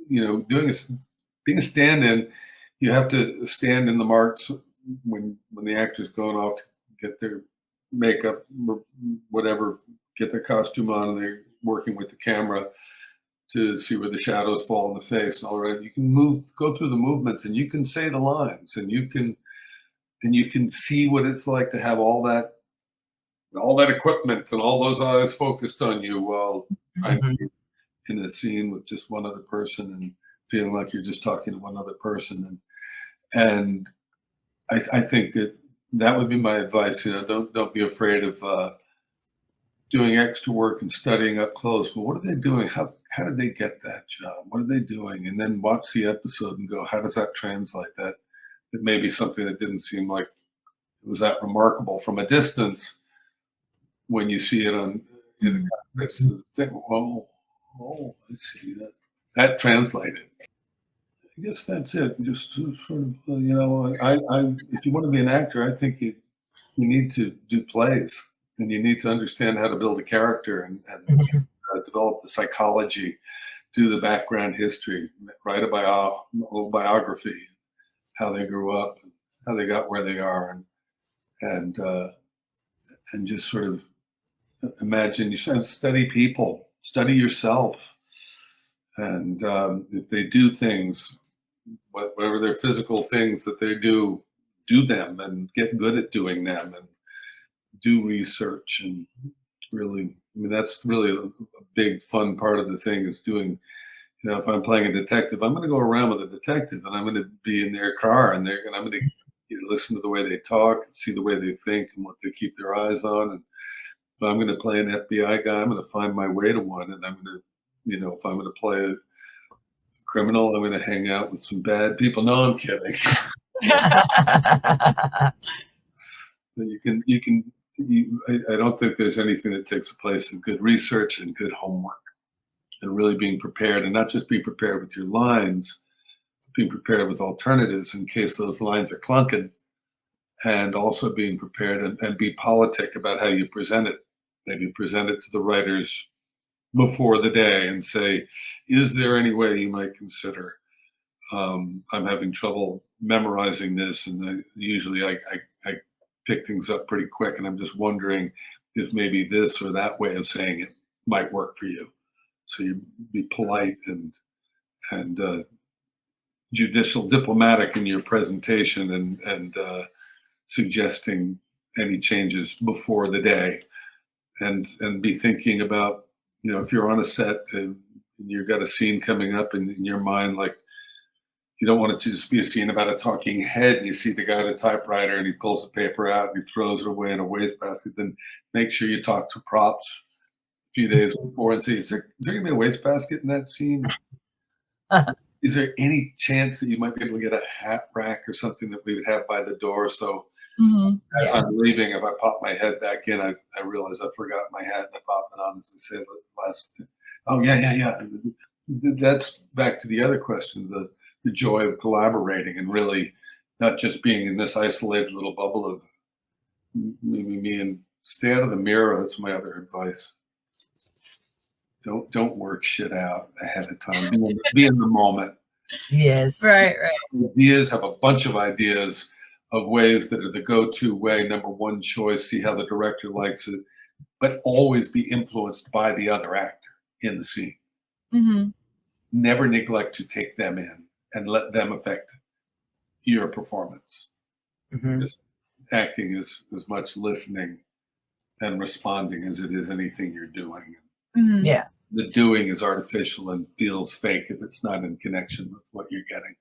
being a stand-in. You have to stand in the marks when the actor's going off to get their makeup, whatever, get their costume on, and they're working with the camera to see where the shadows fall in the face and all that. You can go through the movements, and you can say the lines, and you can see what it's like to have all that equipment and all those eyes focused on you while trying to be in a scene with just one other person and feeling like you're just talking to one other person. And I think that would be my advice. Don't be afraid of doing extra work and studying up close. But what are they doing? How did they get that job? What are they doing? And then watch the episode and go, how does that translate? That it may be something that didn't seem like it was that remarkable from a distance. When you see it in the context of the thing, oh, I see that translated. I guess that's it. Just sort of, if you want to be an actor, I think you need to do plays, and you need to understand how to build a character and develop the psychology, do the background history, write a biography, how they grew up, how they got where they are, and just sort of imagine yourself, study people, study yourself, and if they do things, whatever their physical things that they do them, and get good at doing them, and do research. And really, that's really a big fun part of the thing, is doing, if I'm playing a detective, I'm going to go around with a detective, and I'm going to be in their car, and I'm going to listen to the way they talk, and see the way they think, and what they keep their eyes on. And if I'm going to play an FBI guy, I'm going to find my way to one. And I'm going to, if I'm going to play a criminal, I'm going to hang out with some bad people. No, I'm kidding. I don't think there's anything that takes the place of good research and good homework, and really being prepared, and not just be prepared with your lines, being prepared with alternatives in case those lines are clunking, and also being prepared and be politic about how you present it. Maybe present it to the writers before the day and say, is there any way you might consider, I'm having trouble memorizing this, and usually I pick things up pretty quick, and I'm just wondering if maybe this or that way of saying it might work for you. So you be polite and judicial, diplomatic in your presentation, and suggesting any changes before the day, and be thinking about if you're on a set and you've got a scene coming up in your mind, like you don't want it to just be a scene about a talking head and you see the guy at a typewriter and he pulls the paper out and he throws it away in a wastebasket, then make sure you talk to props a few days before and say, is there going to be a wastebasket in that scene? Is there any chance that you might be able to get a hat rack or something that we would have by the door? So as I'm leaving, if I pop my head back in, I realize I forgot my hat and I pop it on, as I said last. Oh, yeah. That's back to the other question, the joy of collaborating and really not just being in this isolated little bubble of maybe me, and stay out of the mirror. That's my other advice. Don't work shit out ahead of time. Be in the moment. Yes. Right. Ideas, have a bunch of ideas of ways that are the go-to way, number one choice, see how the director likes it, but always be influenced by the other actor in the scene. Never neglect to take them in and let them affect your performance. Because acting is as much listening and responding as it is anything you're doing. Yeah. The doing is artificial and feels fake if it's not in connection with what you're getting.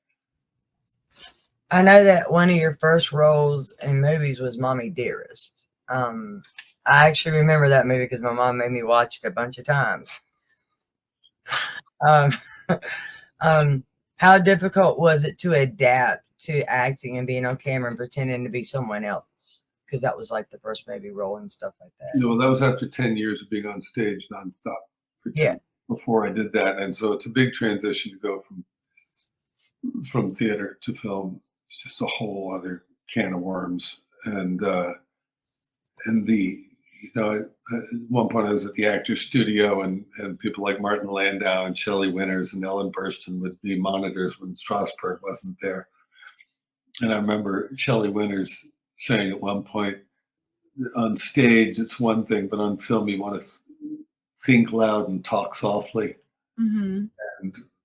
I know that one of your first roles in movies was Mommy Dearest. I actually remember that movie because my mom made me watch it a bunch of times. How difficult was it to adapt to acting and being on camera and pretending to be someone else? Because that was like the first maybe role and stuff like that. No, that was after 10 years of being on stage nonstop. Before I did that, and so it's a big transition to go from theater to film. It's just a whole other can of worms. And at one point I was at the Actors Studio, and people like Martin Landau and Shelley Winters and Ellen Burstyn would be monitors when Strasberg wasn't there. And I remember Shelley Winters saying at one point, on stage it's one thing, but on film you want to think loud and talk softly. And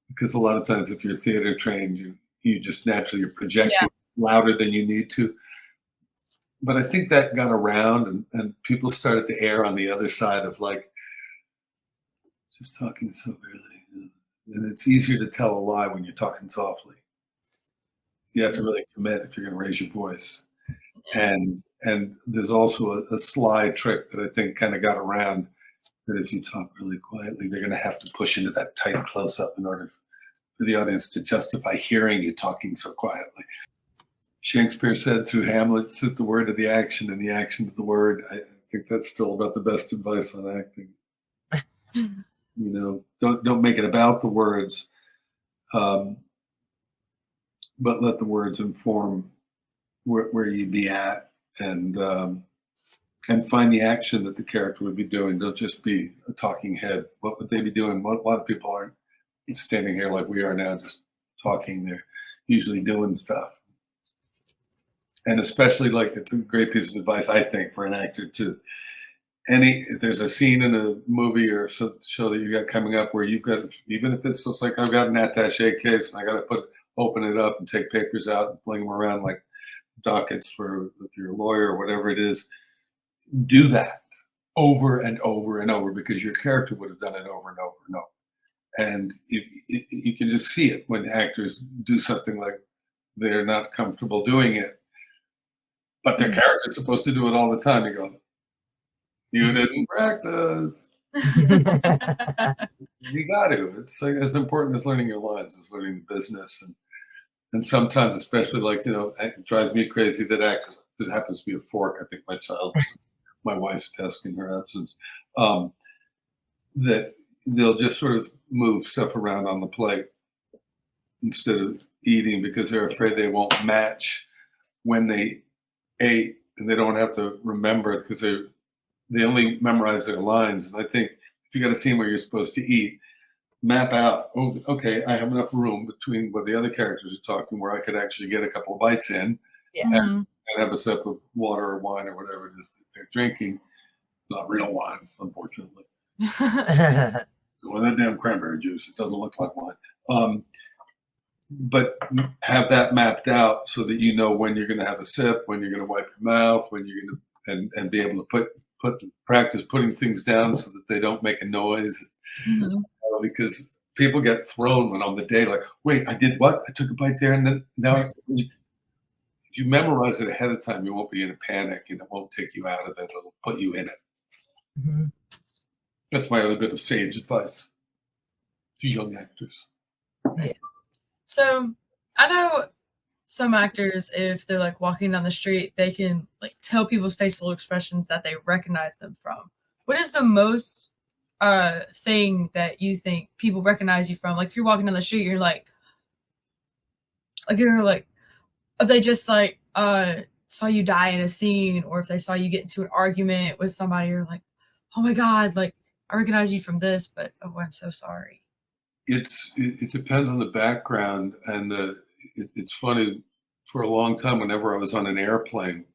because a lot of times if you're theater trained, you just naturally you're projecting louder than you need to. But I think that got around, and people started to err on the other side of like just talking so really. And it's easier to tell a lie when you're talking softly. You have to really commit if you're going to raise your voice. And there's also a sly trick that I think kind of got around, that if you talk really quietly, they're going to have to push into that tight close-up in order for the audience to justify hearing you talking so quietly. Shakespeare said, through Hamlet, suit the word to the action and the action to the word. I think that's still about the best advice on acting. Don't make it about the words, but let the words inform where you'd be at, and find the action that the character would be doing. Don't just be a talking head. What would they be doing? A lot of people aren't standing here like we are now, just talking. They're usually doing stuff. And especially, like, it's a great piece of advice, I think, for an actor to if there's a scene in a movie or show that you got coming up where you've got, even if it's just like I've got an attaché case and I got to open it up and take papers out and fling them around like dockets for if you're a lawyer or whatever it is, do that over and over and over, because your character would have done it over and over and over. And you can just see it when actors do something like they're not comfortable doing it, but their character's supposed to do it all the time. You go, you didn't practice. You got to. It's like as important as learning your lines as learning the business. And sometimes, especially it drives me crazy that actors, this happens to be a fork. I think my child was my wife's desk in her absence. That they'll just sort of move stuff around on the plate instead of eating because they're afraid they won't match when they ate, and they don't have to remember it because they only memorize their lines. And I think if you got a scene where you're supposed to eat, map out, oh, okay, I have enough room between what the other characters are talking where I could actually get a couple of bites in and have a sip of water or wine or whatever it is that they're drinking. Not real wine, unfortunately. Well, that damn cranberry juice, it doesn't look like wine. But have that mapped out so that you know when you're going to have a sip, when you're going to wipe your mouth, when you're going to, and be able to put practice putting things down so that they don't make a noise. Because people get thrown when on the day, like, wait, I did what? I took a bite there, and then now if you memorize it ahead of time, you won't be in a panic, and it won't take you out of it. It'll put you in it. Mhm. That's my other bit of sage advice to young actors. So I know some actors, if they're like walking down the street, they can like tell people's facial expressions that they recognize them from. What is the most thing that you think people recognize you from? Like if you're walking down the street, you're like you're like, if they just like saw you die in a scene, or if they saw you get into an argument with somebody, you're like, oh my god, like I recognize you from this, but oh, I'm so sorry. It depends on the background, and it's funny. For a long time, whenever I was on an airplane,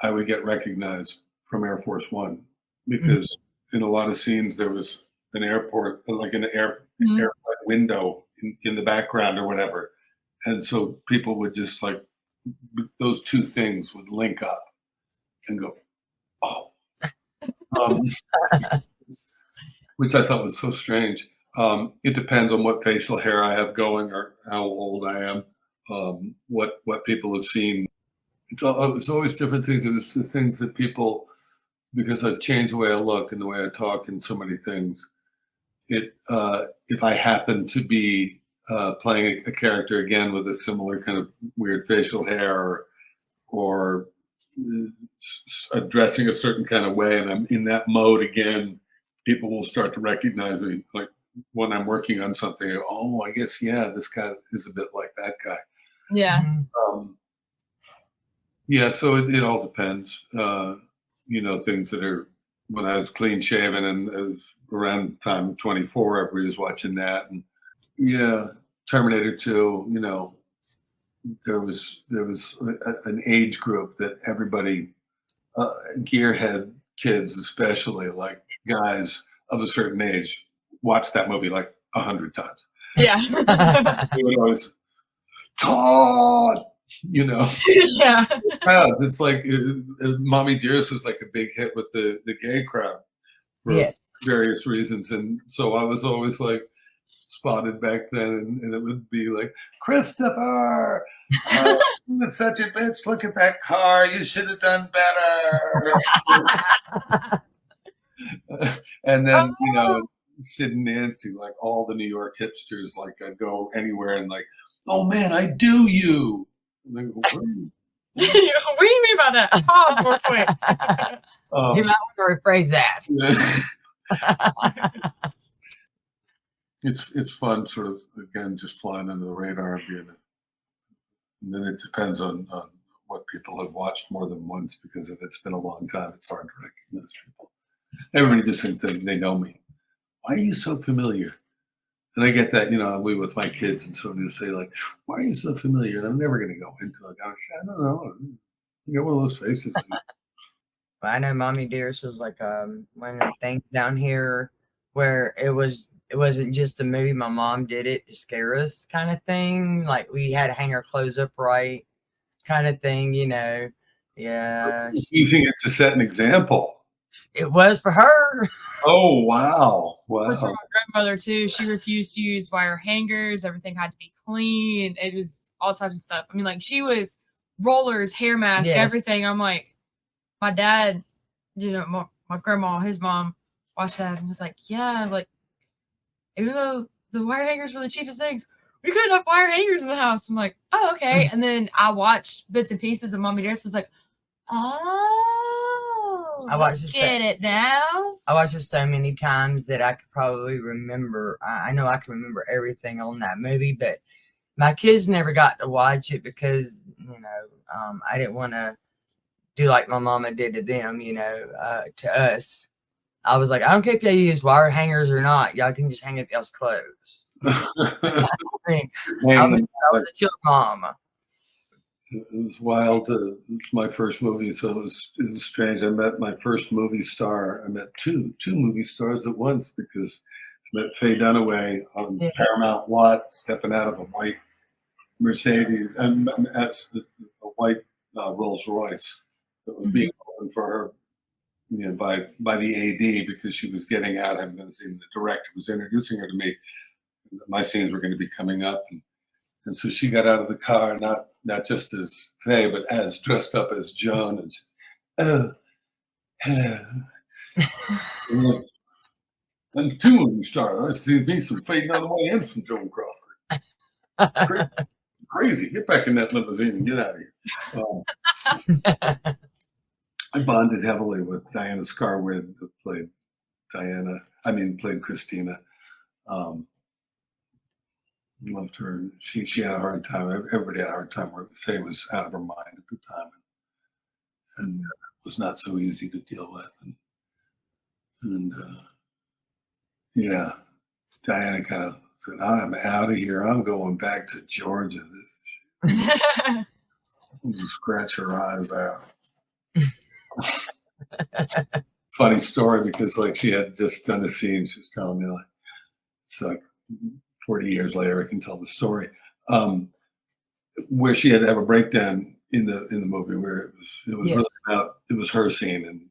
I would get recognized from Air Force One because in a lot of scenes there was an airport, like an airplane window in the background or whatever, and so people would just like those two things would link up and go, oh, which I thought was so strange. It depends on what facial hair I have going or how old I am, what people have seen. It's always different things. It's the things that people, because I've changed the way I look and the way I talk and so many things. If I happen to be playing a character again with a similar kind of weird facial hair or addressing a certain kind of way, and I'm in that mode again, people will start to recognize me. Like when I'm working on something, oh, I guess, yeah, this guy is a bit like that guy. Yeah. Yeah, so it all depends. Things that are, when I was clean shaven and it was around time 24, everybody was watching that. And yeah, Terminator 2, there was an age group that everybody, gearhead kids especially, like guys of a certain age, watched that movie like 100 times. Yeah. They would always, Todd, Yeah. It's like Mommy Dearest was like a big hit with the gay crowd for various reasons, and so I was always like spotted back then, and it would be like, Christopher, oh, you're such a bitch, look at that car, you should have done better. And then Sid and Nancy, like all the New York hipsters, like I'd go anywhere and like, oh man, I do you. Like, what do you mean by that? Pause real quick. You might want to rephrase that. It's fun, sort of, again, just flying under the radar and being and then it depends on what people have watched more than once, because if it's been a long time, it's hard to recognize people. Everybody just thinks they know me. Why are you so familiar? And I get that, I'll be with my kids and somebody will say like, why are you so familiar? And I'm never going to go into it. I don't know. You got one of those faces. I know Mommy Dearest was like one of the things down here where it wasn't just a movie. My mom did it to scare us kind of thing. Like we had to hang our clothes upright kind of thing, Yeah. Using it to set an example. It was for her. Oh, wow. It was for my grandmother too. She refused to use wire hangers. Everything had to be clean. It was all types of stuff. I mean, like she was rollers, hair mask, everything. I'm like, my dad, my grandma, his mom watched that and was like, yeah, like even though the wire hangers were the cheapest things, we couldn't have wire hangers in the house. I'm like, oh, okay. And then I watched bits and pieces of Mommy Dearest. Was like, oh, I get it now. I watched it so many times that I could probably remember. I know I can remember everything on that movie, but my kids never got to watch it because, I didn't want to do like my mama did to them, to us. I was like, I don't care if y'all use wire hangers or not. Y'all can just hang up y'all's clothes. I was a chill mom. It was wild. It was my first movie, so it was strange. I met my first movie star. I met two movie stars at once because I met Faye Dunaway on Paramount lot, stepping out of a white Mercedes and a white Rolls Royce that was being opened for her by the AD because she was getting out. I've been seeing the director was introducing her to me. My scenes were going to be coming up, and so she got out of the car, not just as Faye, but as dressed up as Joan, and she's, oh, I'm too star. I see me some fading on the way and some Joan Crawford. Crazy. Get back in that limousine and get out of here. I bonded heavily with Diana Scarwid, who played played Christina. Loved her. She had a hard time. Everybody had a hard time. Where Faye was out of her mind at the time, and was not so easy to deal with. And yeah, Diana kind of said, "I'm out of here. I'm going back to Georgia." Just scratch her eyes out. Funny story because like she had just done a scene. She was telling me like it's like 40 years later I can tell the story where she had to have a breakdown in the movie where it was Yes. really about it was her scene, and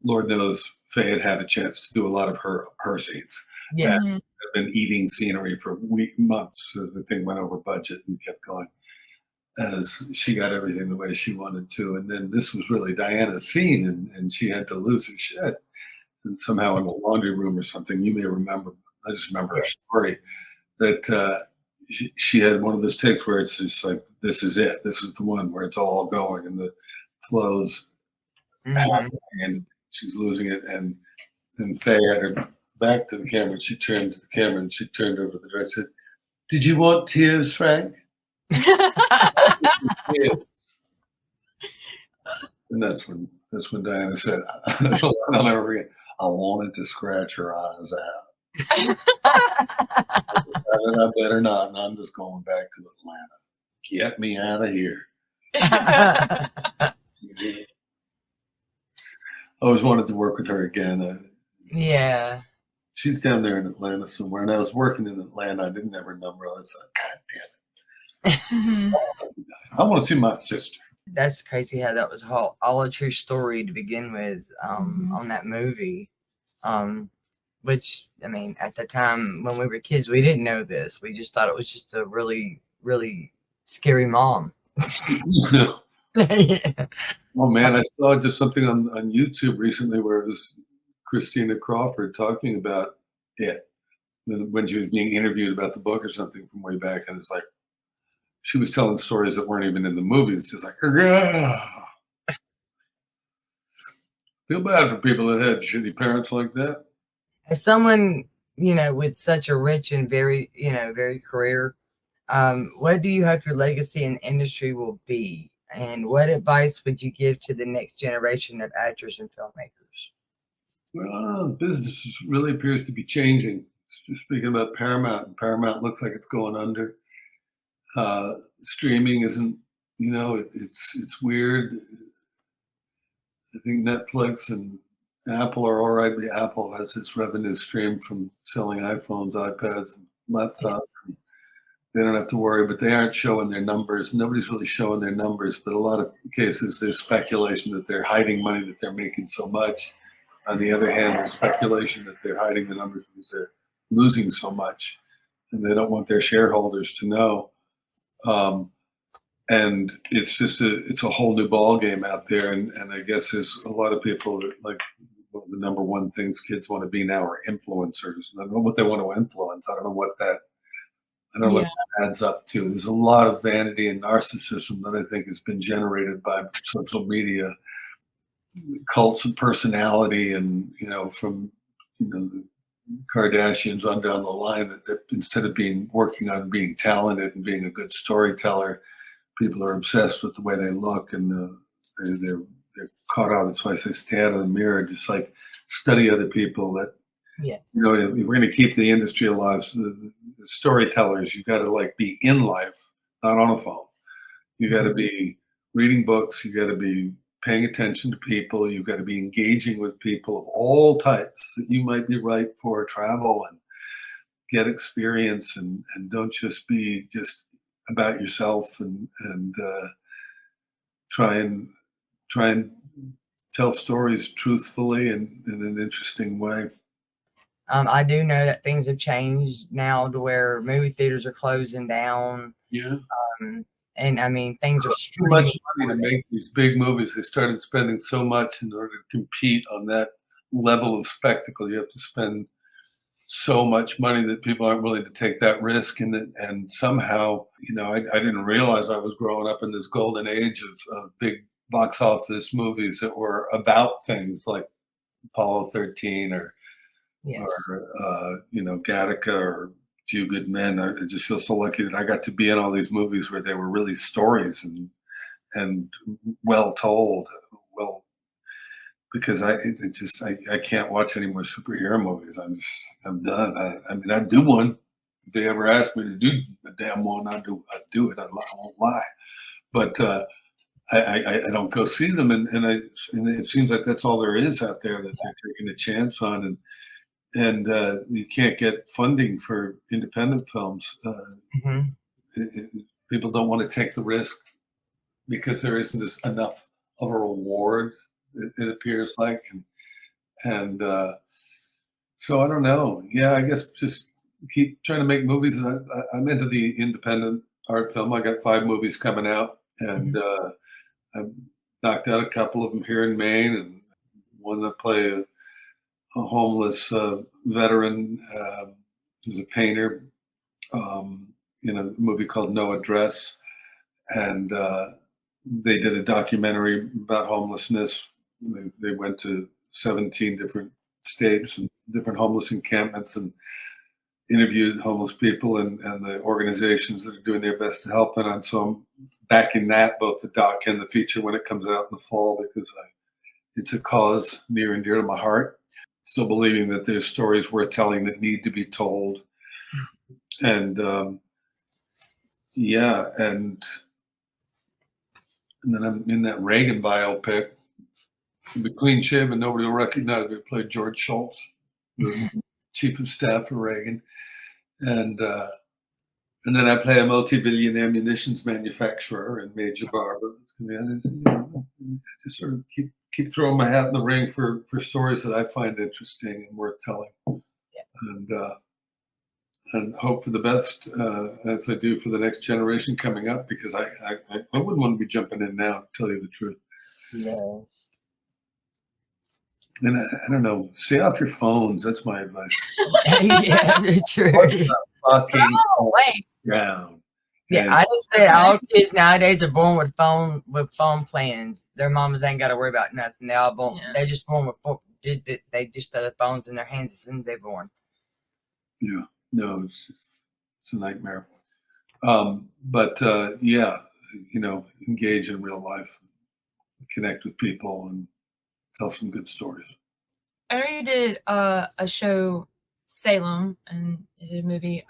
Lord knows Faye had a chance to do a lot of her scenes. Yes. Had been eating scenery for months as the thing went over budget and kept going as she got everything the way she wanted to. And then this was really Diana's scene, and she had to lose her shit. And somehow in the laundry room or something, you may remember, I just remember her story, that she had one of those takes where it's just like, this is it. This is the one where it's all going and the flows happening and she's losing it. And Faye had her back to the camera and she turned to the camera and she turned over to the director and said, "Did you want tears, Frank?" And that's when Diana said, I'll never forget, "I wanted to scratch her eyes out." I better not, and I'm just going back to Atlanta. Get me out of here. I always wanted to work with her again. Yeah. She's down there in Atlanta somewhere, and I was working in Atlanta. I didn't have her number. I was like, God damn it. I want to see my sister. That's crazy how that was all a true story to begin with on that movie. Which, I mean, at the time when we were kids, we didn't know this. We just thought it was just a really, really scary mom. Yeah. Oh man, I saw just something on YouTube recently where it was Christina Crawford talking about it when she was being interviewed about the book or something from way back, and it's like she was telling stories that weren't even in the movie. It's just like, feel bad for people that had shitty parents like that. As someone, with such a rich and very, very career, what do you hope your legacy in the industry will be? And what advice would you give to the next generation of actors and filmmakers? Well, business really appears to be changing. Speaking about Paramount, Paramount looks like it's going under. Streaming isn't, it's weird. I think Netflix and Apple are all right. Apple has its revenue stream from selling iPhones, iPads, and laptops. And they don't have to worry, but they aren't showing their numbers. Nobody's really showing their numbers, but a lot of cases there's speculation that they're hiding money, that they're making so much. On the other hand, there's speculation that they're hiding the numbers because they're losing so much, and they don't want their shareholders to know. And it's just it's a whole new ball game out there. And I guess there's a lot of people that like one of the number one things kids want to be now are influencers. And I don't know what they want to influence. I don't know what that adds up to. There's a lot of vanity and narcissism that I think has been generated by social media, cults of personality, and from the Kardashians on down the line, that instead of working on being talented and being a good storyteller, people are obsessed with the way they look, and they're caught out. That's why I say stay out of the mirror. Just like study other people. That Yes. we're going to keep the industry alive. So the storytellers, you got to be in life, not on a phone. You got to be reading books. You got to be paying attention to people. You've got to be engaging with people of all types that you might be right for travel and get experience, and don't just be just about yourself and try and tell stories truthfully and in an interesting way. I do know that things have changed now to where movie theaters are closing down. Yeah. And I mean, things are Too much streaming. money to make these big movies. They started spending so much in order to compete on that level of spectacle. You have to spend so much money that people aren't willing to take that risk. And somehow, I didn't realize I was growing up in this golden age of big box office movies that were about things like Apollo 13 Yes. Gattaca or Few Good Men. I just feel so lucky that I got to be in all these movies where they were really stories and well told. Well, because I can't watch any more superhero movies. I'm done. I mean, I'd do one if they ever asked me to do a damn one. I'd do it. I won't lie, but I don't go see them, and it seems like that's all there is out there that they're taking a chance on, and you can't get funding for independent films. Mhm. People don't want to take the risk because there isn't enough of a reward. It appears like, and so I don't know. Yeah, I guess just keep trying to make movies. I'm into the independent art film. I got 5 movies coming out, and I've knocked out a couple of them here in Maine, and one that play a homeless veteran who's a painter in a movie called No Address, and they did a documentary about homelessness. They went to 17 different states and different homeless encampments and interviewed homeless people and the organizations that are doing their best to help. And so I'm backing that, both the doc and the feature, when it comes out in the fall, because it's a cause near and dear to my heart. Still believing that there's stories worth telling that need to be told. And yeah, and then I'm in that Reagan biopic. Be clean shaven, nobody will recognize me. I played George Shultz, the chief of staff for Reagan, and then I play a multi-billionaire munitions manufacturer in Major Barber. Just sort of keep throwing my hat in the ring for stories that I find interesting and worth telling, and hope for the best as I do for the next generation coming up, because I wouldn't want to be jumping in now, to tell you the truth. Yes. And I don't know, stay off your phones. That's my advice. Yeah, true. Fucking Oh, wait. down. Yeah, And I just said all kids nowadays are born with phone plans. Their mamas ain't got to worry about nothing. They all born. Yeah. They just born with they just have their phones in their hands as soon as they're born. yeah, no, it's a nightmare. But yeah, engage in real life, connect with people, and tell some good stories. I know you did a show, Salem, and you did a movie,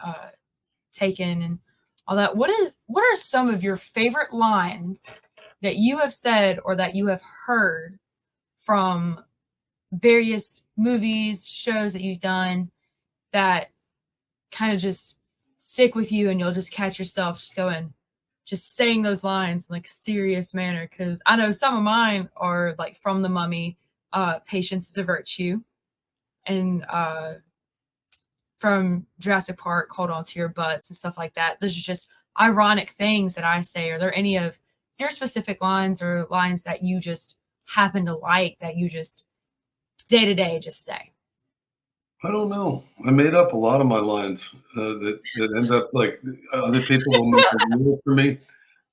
Taken, and all that. What are some of your favorite lines that you have said or that you have heard from various movies, shows that you've done that kind of just stick with you, and you'll just catch yourself just saying those lines in like a serious manner? Because I know some of mine are like from The Mummy, patience is a virtue, and from Jurassic Park, hold on to your butts and stuff like that. Those are just ironic things that I say. Are there any of your specific lines or lines that you just happen to like that you just day to day just say? I don't know. I made up a lot of my lines that end up like other people will make a rule for me,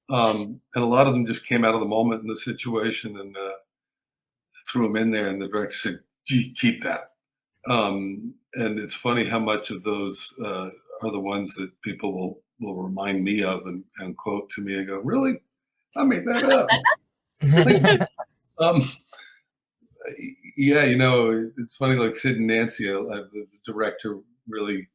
and a lot of them just came out of the moment in the situation, and threw them in there, and the director said, "Gee, keep that." And it's funny how much of those are the ones that people will remind me of and quote to me and go, "Really? I made that up." um, yeah, it's funny. Like Sid and Nancy, the director, really,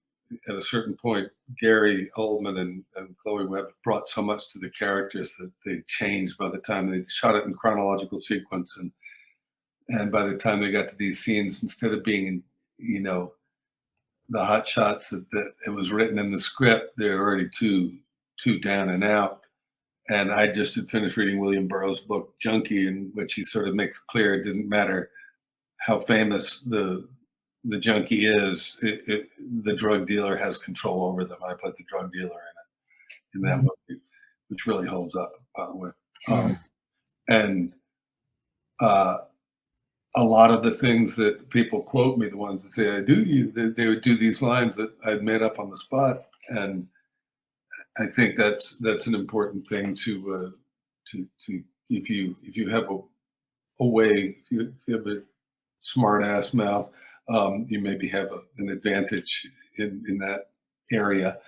at a certain point, Gary Oldman and Chloe Webb brought so much to the characters that they changed by the time they shot it in chronological sequence, and by the time they got to these scenes, instead of being the hot shots that it was written in the script, they're already too down and out. And I just had finished reading William Burroughs' book Junkie, in which he sort of makes clear it didn't matter how famous the junkie is, the drug dealer has control over them. I put the drug dealer in that movie, which really holds up, by the way. And a lot of the things that people quote me, the ones that say I do you, they would do these lines that I'd made up on the spot, and I think that's an important thing to if you have a way, if you have a smart ass mouth, you maybe have an advantage in that area,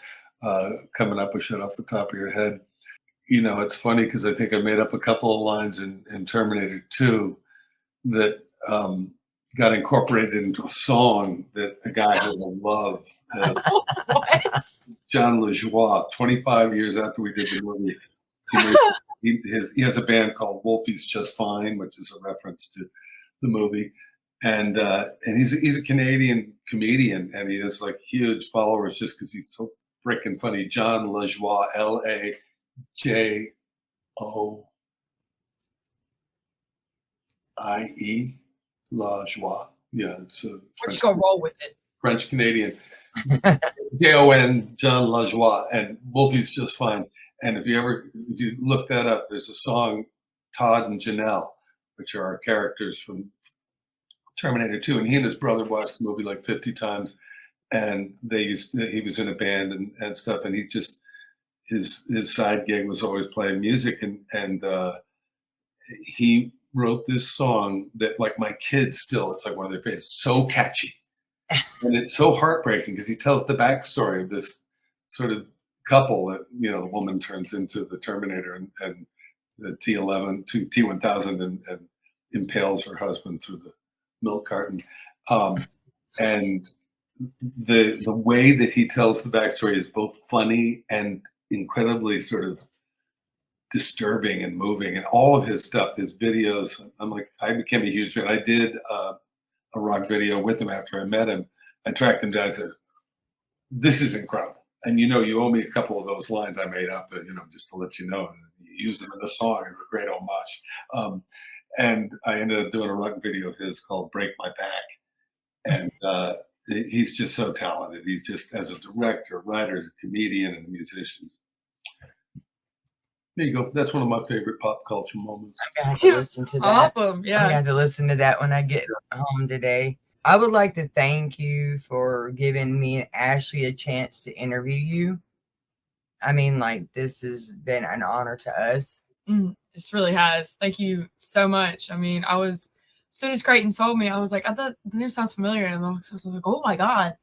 coming up with shit off the top of your head. You know, it's funny because I think I made up a couple of lines in Terminator 2 that got incorporated into a song that a guy who I love, What? John LaJoie. 25 years after we did the movie, he has a band called Wolfie's Just Fine, which is a reference to the movie. And he's a Canadian comedian, and he has like huge followers just because he's so freaking funny. John LaJoie, LaJoie, LaJoie. Yeah, it's a We're just gonna roll with it. French Canadian. Jon, John LaJoie, and Wolfie's Just Fine. And if you look that up, there's a song, Todd and Janelle, which are our characters from Terminator 2, and he and his brother watched the movie like 50 times, and he was in a band and stuff, and his side gig was always playing music, and he wrote this song that, like, my kids still, it's like one of their favorites, so catchy. And it's so heartbreaking because he tells the backstory of this sort of couple that, you know, the woman turns into the Terminator, and the T1000 and impales her husband through the milk carton. And the way that he tells the backstory is both funny and incredibly sort of disturbing and moving, and all of his stuff, his videos. I'm like, I became a huge fan. I did a rock video with him after I met him. I tracked him down. I said, "This is incredible." And, you know, you owe me a couple of those lines I made up, you know, just to let you know. You use them in the song as a great homage. And I ended up doing a rock video of his called "Break My Back." And he's just so talented. He's just, as a director, writer, as a comedian, and a musician. There you go. That's one of my favorite pop culture moments. I'm gonna have to listen to that. Awesome. I'm Yeah. gonna have to listen to that when I get home today. I would like to thank you for giving me and Ashley a chance to interview you. I mean, like, this has been an honor to us. This really has. Thank you so much. I mean, as soon as Creighton told me, I was like, I thought the name sounds familiar. And I was like, oh my God.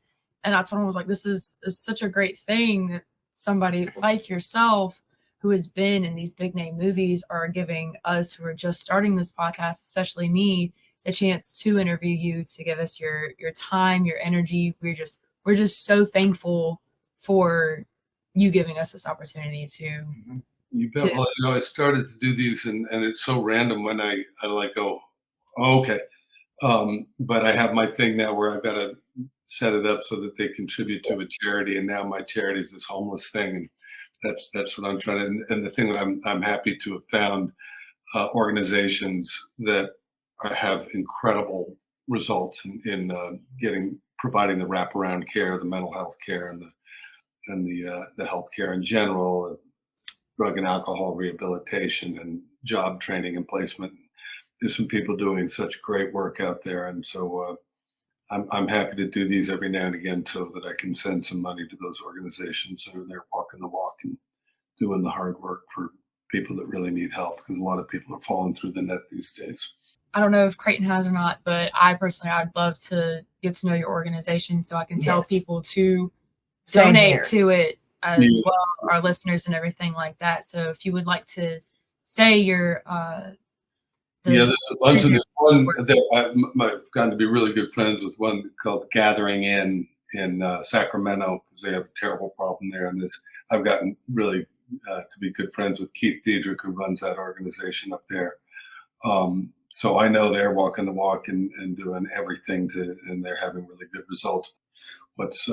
And I told him, I was like, this is such a great thing that somebody like yourself, who has been in these big name movies, are giving us who are just starting this podcast, especially me, the chance to interview you, to give us your time, your energy. We're just so thankful for you giving us this opportunity to. You bet. Well, you know, I started to do these, and it's so random when I like go, oh, okay. But I have my thing now where I've got to set it up so that they contribute to a charity, and now my charity is this homeless thing, and that's what I'm trying to. And the thing that I'm happy to have found organizations that have incredible results in providing the wraparound care, the mental health care, and the health care in general, drug and alcohol rehabilitation, and job training and placement. There's some people doing such great work out there, and so I'm happy to do these every now and again so that I can send some money to those organizations that are there walking the walk and doing the hard work for people that really need help, because a lot of people are falling through the net these days. I don't know if Creighton has or not, but I'd love to get to know your organization so I can tell people to donate to it as well, our listeners and everything like that. So if you would like to say your there's a bunch of this one that I've gotten to be really good friends with, one called Gathering in Sacramento, because they have a terrible problem there. And I've gotten really to be good friends with Keith Diedrich, who runs that organization up there. So I know they're walking the walk and doing everything and they're having really good results. What's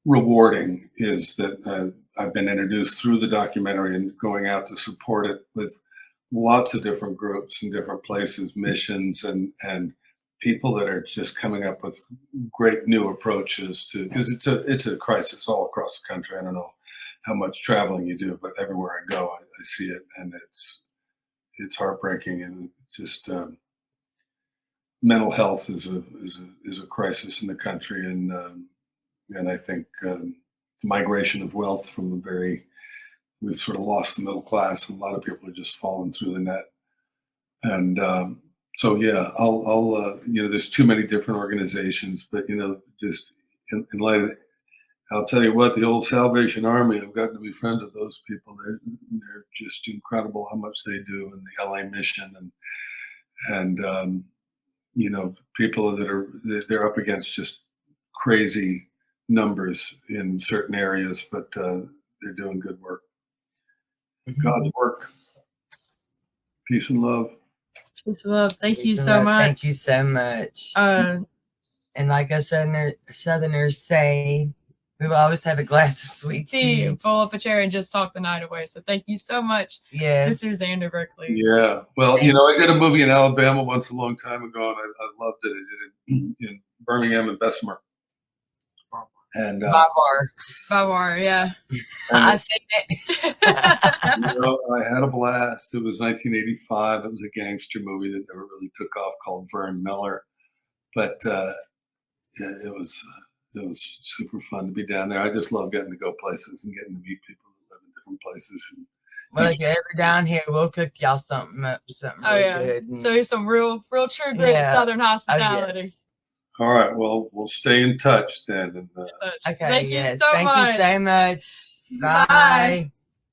rewarding is that I've been introduced through the documentary and going out to support it with lots of different groups in different places, missions, and people that are just coming up with great new approaches to, because it's a crisis all across the country. I don't know how much traveling you do, but everywhere I go, I see it, and it's heartbreaking, and just mental health is a crisis in the country, and I think migration of wealth from we've sort of lost the middle class, and a lot of people are just falling through the net. And so, yeah, I'll there's too many different organizations, but just in light of, I'll tell you what, the old Salvation Army, I've gotten to be friends with those people. They're just incredible how much they do, and the LA mission, and people they're up against just crazy numbers in certain areas, but they're doing good work. God's work. Peace and love. Peace and love. Thank you Peace and so love. much. Thank you so much. And like us Southerners say, we will always have a glass of sweet tea. Pull up a chair and just talk the night away. So thank you so much, Yes. Mr. Xander Berkeley. Yeah. Well, I did a movie in Alabama once a long time ago, and I loved it. I did it in Birmingham and Bessemer. And Bavar, yeah. I seen it. I had a blast. It was 1985. It was a gangster movie that never really took off, called Vern Miller. But it was super fun to be down there. I just love getting to go places and getting to meet people that live in different places. Well, if you're ever down here, we'll cook y'all something up, something really good. So here's some real true great Southern hospitality. Oh, yes. All right. Well, we'll stay in touch then. And, okay. Thank you so Thank much. you so much. Bye.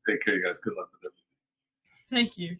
Take care, you guys. Good luck with everything. Thank you.